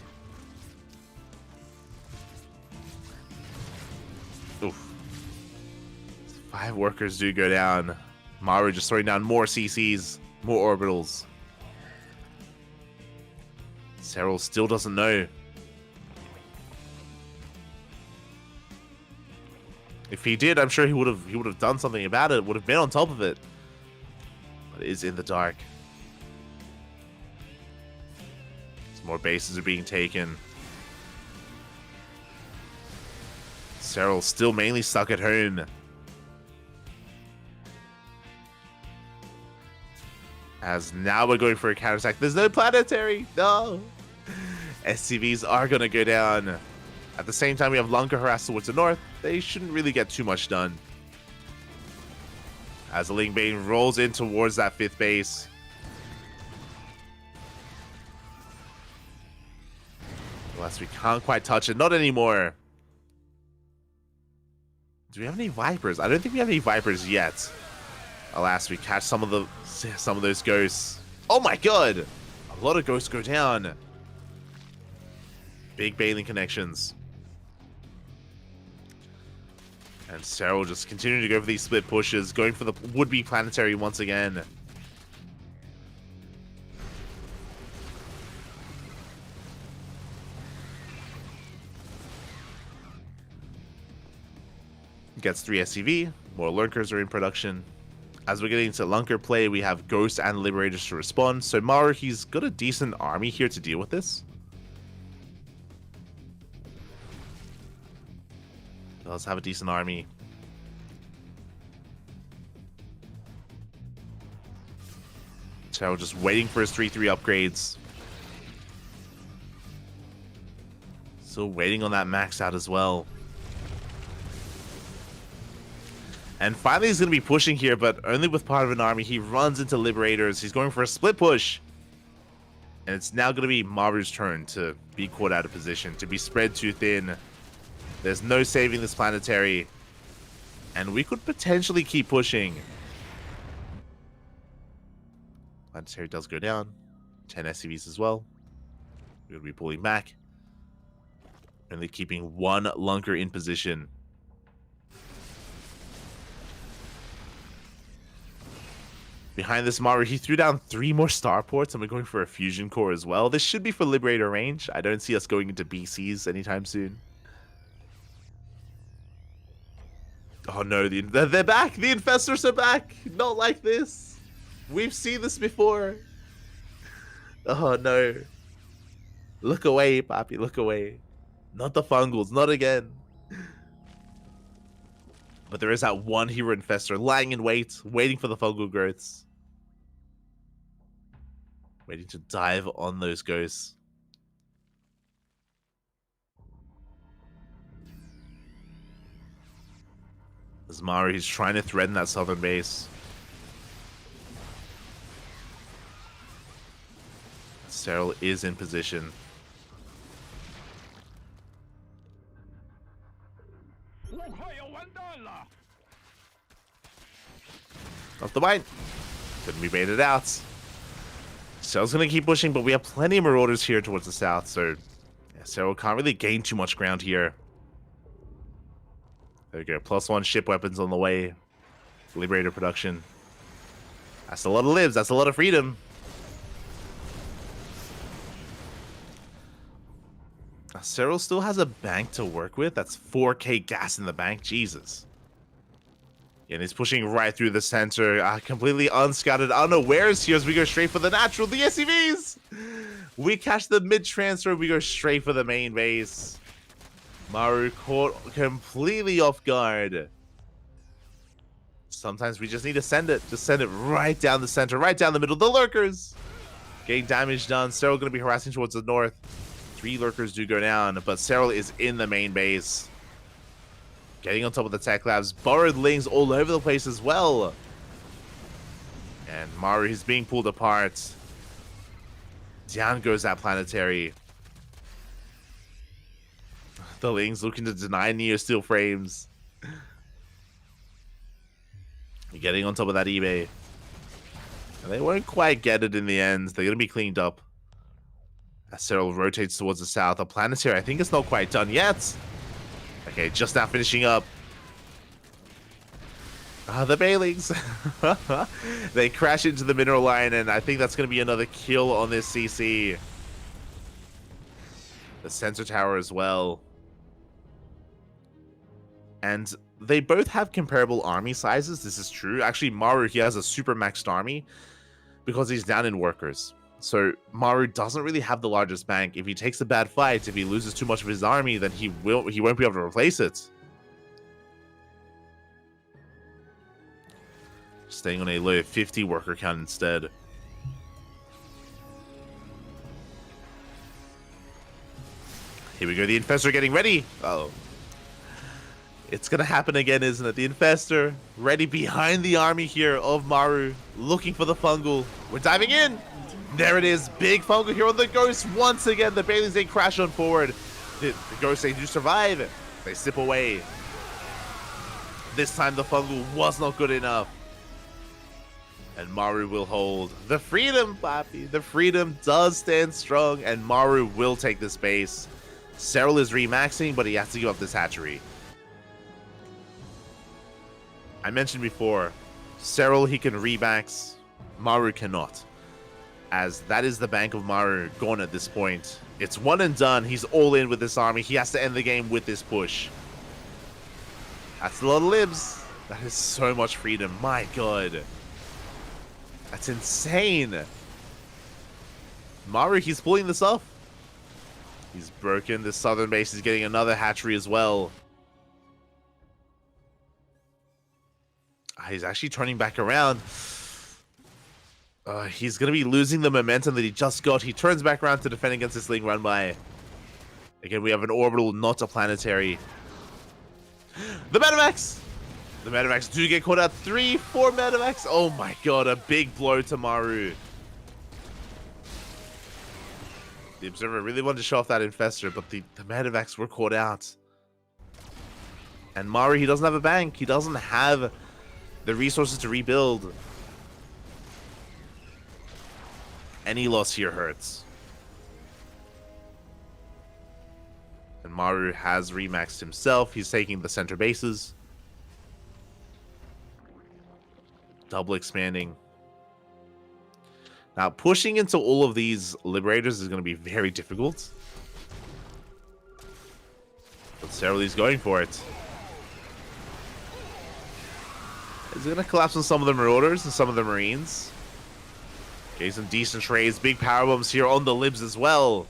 Oof. 5 workers do go down. Maru just throwing down more CCs, more orbitals. Cyril still doesn't know. If he did, I'm sure he would have done something about it. Would have been on top of it. But it is in the dark. Some more bases are being taken. Cyril still mainly stuck at home. As now we're going for a counterattack. There's no planetary. No. SCVs are going to go down. At the same time, we have Lunker harassed towards the north. They shouldn't really get too much done. As the Ling Bane rolls in towards that 5th base. Alas, we can't quite touch it. Not anymore. Do we have any Vipers? I don't think we have any Vipers yet. Alas, we catch some of those ghosts. Oh my god! A lot of ghosts go down. Big Baneling connections. And Cyril just continuing to go for these split pushes, going for the would-be planetary once again. Gets 3 SCV. More lurkers are in production. As we're getting into Lunker play, we have Ghosts and Liberators to respond. So Maru, he's got a decent army here to deal with this. Does have a decent army. So just waiting for his 3/3 upgrades. Still waiting on that max out as well. And finally he's going to be pushing here, but only with part of an army. He runs into Liberators. He's going for a split push. And it's now going to be Maru's turn to be caught out of position, to be spread too thin. There's no saving this planetary. And we could potentially keep pushing. Planetary does go down. 10 SCVs as well. We're going to be pulling back. Only keeping one lunker in position. Behind this Maru, he threw down 3 more starports, and we're going for a fusion core as well. This should be for Liberator range. I don't see us going into BCs anytime soon. Oh no, they're back! The Infestors are back! Not like this! We've seen this before! Oh no. Look away, Papi, look away. Not the Fungals, not again. But there is that one Hero Infestor lying in wait, waiting for the Fungal growths. Waiting to dive on those ghosts. As Maru, he's trying to threaten that southern base. Cyril is in position. Off the mine. Couldn't be baited out. Cyril's going to keep pushing, but we have plenty of Marauders here towards the south, so yeah, Cyril can't really gain too much ground here. There we go. +1 ship weapons on the way. Liberator production. That's a lot of lives. That's a lot of freedom. Cyril still has a bank to work with. That's 4k gas in the bank. Jesus. And he's pushing right through the center. Completely unscouted, unawares here as we go straight for the natural. The SCVs! We catch the mid-transfer. We go straight for the main base. Maru caught completely off guard. Sometimes we just need to send it. Just send it right down the center, right down the middle. The lurkers getting damage done. Cyril going to be harassing towards the north. 3 lurkers do go down, but Cyril is in the main base. Getting on top of the tech labs. Borrowed lings all over the place as well. And Maru is being pulled apart. Down goes that planetary. The lings looking to deny Neo steel frames. Getting on top of that eBay. And they won't quite get it in the end. They're going to be cleaned up. As Cyril rotates towards the south. A planetary, I think it's not quite done yet. Okay, just now finishing up. The Bailings. They crash into the mineral line, and I think that's going to be another kill on this CC. The sensor tower as well. And they both have comparable army sizes. This is true. Actually, Maru, he has a super maxed army because he's down in workers. So Maru doesn't really have the largest bank. If he takes a bad fight, if he loses too much of his army, then he won't be able to replace it. Staying on a low 50 worker count instead. Here we go, the Infestor getting ready. Uh-oh. It's gonna happen again, isn't it? The Infestor ready behind the army here of Maru, looking for the Fungal. We're diving in. There it is, big Fungal here on the Ghost. Once again, the Baileys, they crash on forward. The Ghosts, they do survive. They slip away. This time the Fungal was not good enough. And Maru will hold. The freedom, Papi. The freedom does stand strong, and Maru will take this base. Cyril is remaxing, but he has to give up this hatchery. I mentioned before, Cyril, he can remax. Maru cannot. As that is the bank of Maru gone at this point. It's one and done. He's all in with this army. He has to end the game with this push. That's a lot of libs. That is so much freedom. My God. That's insane. Maru, he's pulling this off. He's broken. The southern base is getting another hatchery as well. He's actually turning back around. He's going to be losing the momentum that he just got. He turns back around to defend against this Ling run by. Again, we have an orbital, not a planetary. The Metamax! The Metamax do get caught out. 3, 4 Metamax. Oh my God, a big blow to Maru. The Observer really wanted to show off that Infestor, but the Metamax were caught out. And Maru, he doesn't have a bank. He doesn't have the resources to rebuild. Any loss here hurts. And Maru has remaxed himself. He's taking the center bases. Double expanding. Now, pushing into all of these Liberators is going to be very difficult. But Ceralee's going for it. He's going to collapse on some of the Marauders and some of the Marines. Okay, some decent trades. Big power bombs here on the Libs as well.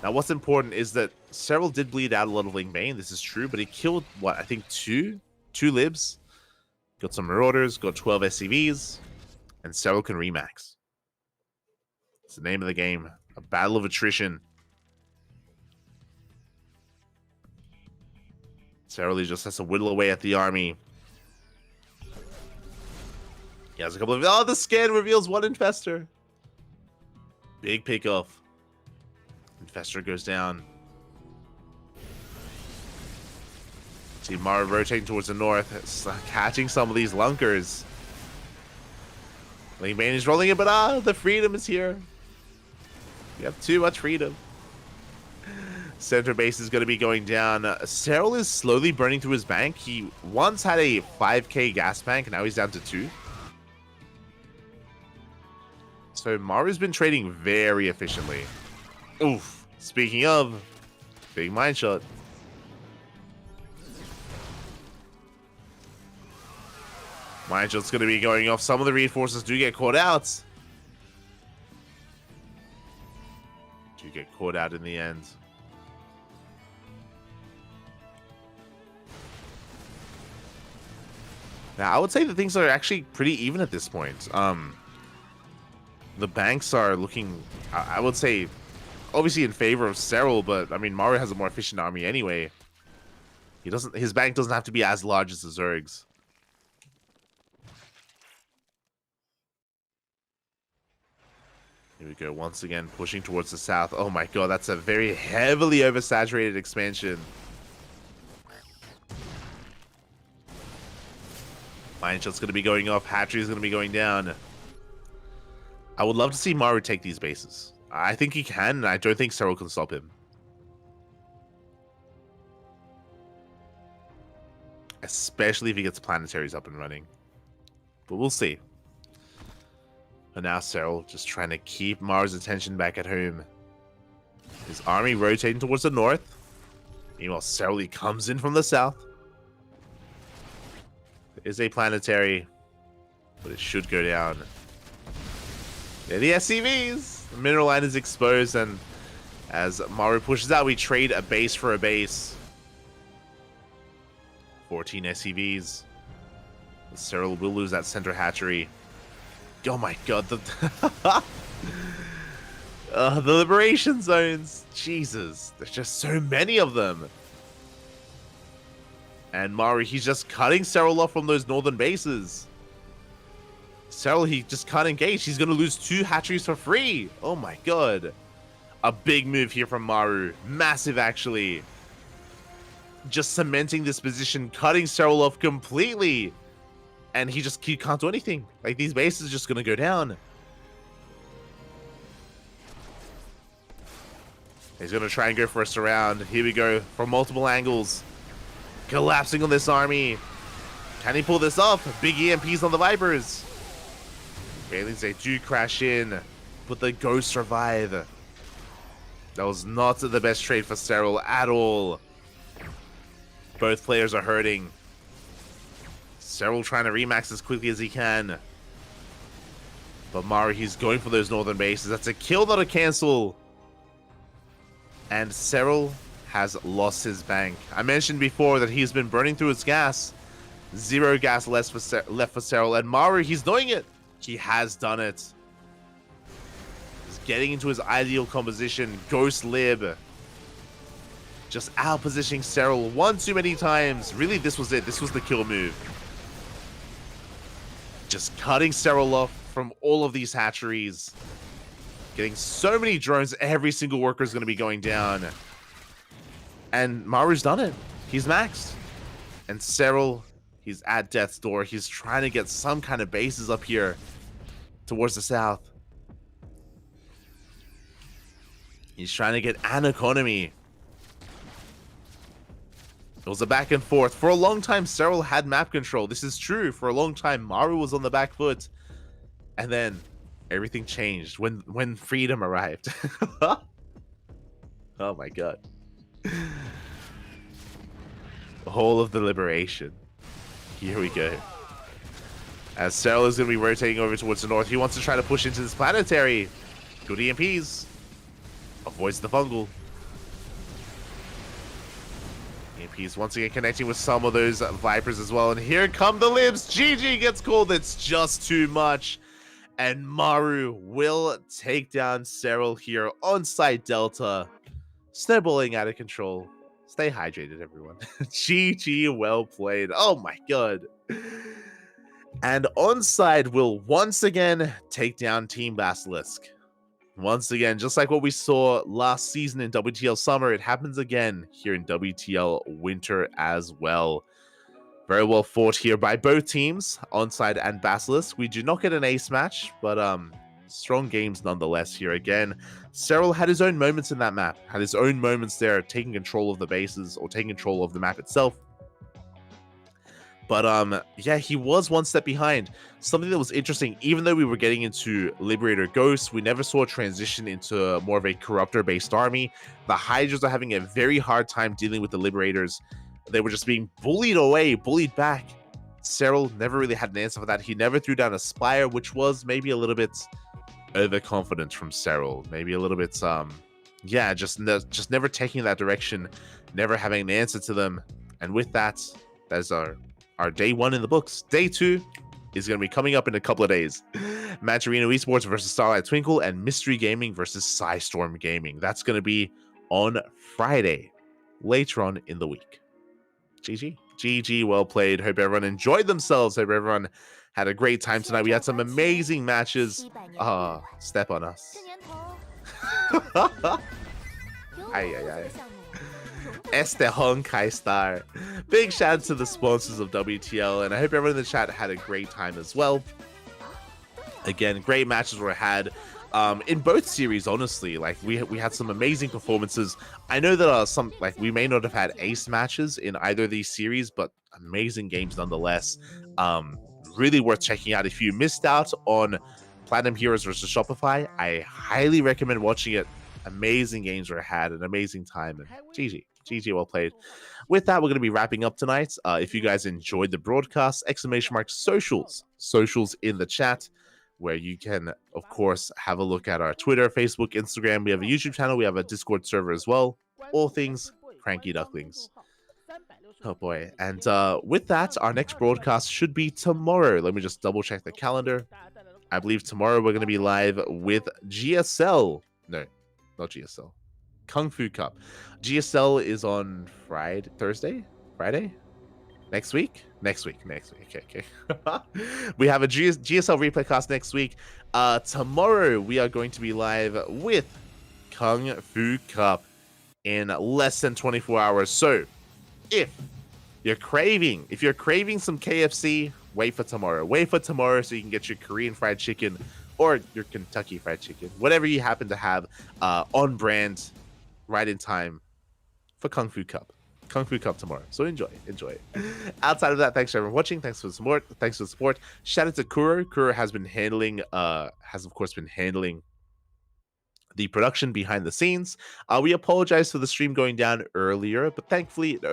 Now, what's important is that Cerale did bleed out a lot of Ling Bane. This is true, but he killed, what, I think two Libs. Got some Marauders, got 12 SCVs, and Cerale can remax. It's the name of the game. A battle of attrition. Cerale just has to whittle away at the army. He has a couple of... Oh, the scan reveals one Infestor. Big pickoff. Infestor goes down. See Mara rotating towards the north, catching some of these lunkers. Ling Bane is rolling it, but the freedom is here. You have too much freedom. Center base is going to be going down. Cerale is slowly burning through his bank. He once had a 5k gas bank, now he's down to 2. So Maru's been trading very efficiently. Oof. Speaking of, big mine shot. Mine shot's going to be going off. Some of the reinforcements do get caught out. Do get caught out in the end. Now, I would say that things are actually pretty even at this point. The banks are looking, I would say, obviously in favor of Cerale, but I mean, Maru has a more efficient army anyway. His bank doesn't have to be as large as the Zerg's. Here we go, once again, pushing towards the south. Oh my god, that's a very heavily oversaturated expansion. Mine shot's going to be going off. Hatchery is going to be going down. I would love to see Maru take these bases. I think he can, and I don't think Cerale can stop him. Especially if he gets planetaries up and running. But we'll see. And now Cerale just trying to keep Maru's attention back at home. His army rotating towards the north. Meanwhile, Cerale comes in from the south. There is a planetary, but it should go down. They're the SCVs. The mineral line is exposed, and as Maru pushes out, we trade a base for a base. 14 SCVs. Cerale will lose that center hatchery. Oh my god, the the liberation zones. Jesus, there's just so many of them. And Maru, he's just cutting Cerale off from those northern bases. Cerale, he just can't engage. He's going to lose 2 hatcheries for free. Oh my god. A big move here from Maru. Massive, actually. Just cementing this position, cutting Cerale off completely. And he can't do anything. Like, these bases are just going to go down. He's going to try and go for a surround. Here we go, from multiple angles. Collapsing on this army. Can he pull this off? Big EMPs on the Vipers. Railings, they do crash in, but the Ghosts survive. That was not the best trade for Cerale at all. Both players are hurting. Cerale trying to remax as quickly as he can. But Maru, he's going for those northern bases. That's a kill, not a cancel. And Cerale has lost his bank. I mentioned before that he's been burning through his gas. 0 gas left for Cerale. And Maru, he's doing it. He has done it. He's getting into his ideal composition. Ghost Lib. Just out-positioning Cerale one too many times. Really, this was it. This was the kill move. Just cutting Cerale off from all of these hatcheries. Getting so many drones. Every single worker is going to be going down. And Maru's done it. He's maxed. And Cerale, he's at death's door. He's trying to get some kind of bases up here towards the south. He's trying to get an economy. It was a back and forth. For a long time, Cyril had map control. This is true. For a long time, Maru was on the back foot. And then everything changed when freedom arrived. Oh my god. The whole of the liberation. Here we go. As Cyril is going to be rotating over towards the north. He wants to try to push into this planetary. Good EMPs. Avoids the fungal. EMPs once again connecting with some of those Vipers as well. And here come the libs. GG gets called. It's just too much. And Maru will take down Cyril here on site Delta. Snowballing out of control. Stay hydrated, everyone. GG, well played. Oh my god. And Onside will once again take down Team Basilisk. Once again, just like what we saw last season in WTL Summer, it happens again here in WTL Winter as well. Very well fought here by both teams, Onside and Basilisk. We do not get an ace match, but strong games nonetheless here again. Cyril had his own moments in that map, had his own moments there, taking control of the bases or taking control of the map itself. But yeah, he was one step behind. Something that was interesting, even though we were getting into Liberator Ghost, we never saw a transition into more of a Corruptor-based army. The Hydras are having a very hard time dealing with the Liberators. They were just being bullied away, bullied back. Cyril never really had an answer for that. He never threw down a Spire, which was maybe a little bit overconfident from Cyril. Maybe a little bit, yeah, just never taking that direction, never having an answer to them. And with that, that's our day one in the books. Day two is going to be coming up in a couple of days. Matcherino Esports versus Starlight Twinkle and Mystery Gaming versus Psystorm Gaming. That's going to be on Friday, later on in the week. GG. GG, well played. Hope everyone enjoyed themselves. Hope everyone had a great time tonight. We had some amazing matches. Step on us. CranKy Star. Big shout out to the sponsors of WTL, and I hope everyone in the chat had a great time as well. Again, great matches were had in both series. Honestly, like we had some amazing performances. I know that some, like, we may not have had ace matches in either of these series, but amazing games nonetheless. Really worth checking out. If you missed out on Platinum Heroes versus Shopify, I highly recommend watching it. Amazing games were had, an amazing time, and GG. GG, well played. With that, we're going to be wrapping up tonight. If you guys enjoyed the broadcast, socials in the chat, where you can, of course, have a look at our Twitter, Facebook, Instagram. We have a YouTube channel. We have a Discord server as well. All things CranKy Ducklings. Oh boy. And with that, our next broadcast should be tomorrow. Let me just double check the calendar. I believe tomorrow we're going to be live with GSL. No, not GSL. Kung Fu Cup. GSL is on Thursday? Friday? Next week? Next week. Okay. We have a GSL replay cast next week. Tomorrow we are going to be live with Kung Fu Cup in less than 24 hours. So if you're craving some KFC, wait for tomorrow. Wait for tomorrow so you can get your Korean fried chicken or your Kentucky fried chicken, whatever you happen to have on brand, right in time for Kung Fu Cup. Kung Fu Cup tomorrow. So enjoy. Outside of that, thanks for everyone watching. Thanks for the support. Shout out to Kuro. Kuro has been handling, has of course been handling the production behind the scenes. We apologize for the stream going down earlier, but thankfully it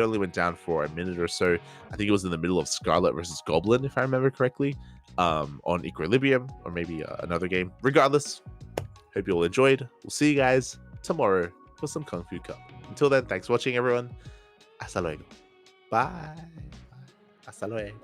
only went down for a minute or so. I think it was in the middle of Scarlet versus Goblin, if I remember correctly, on Equilibrium, or maybe another game. Regardless, hope you all enjoyed. We'll see you guys tomorrow for some Kung Fu Cup. Until then, thanks for watching, everyone. Hasta luego. Bye. Hasta luego.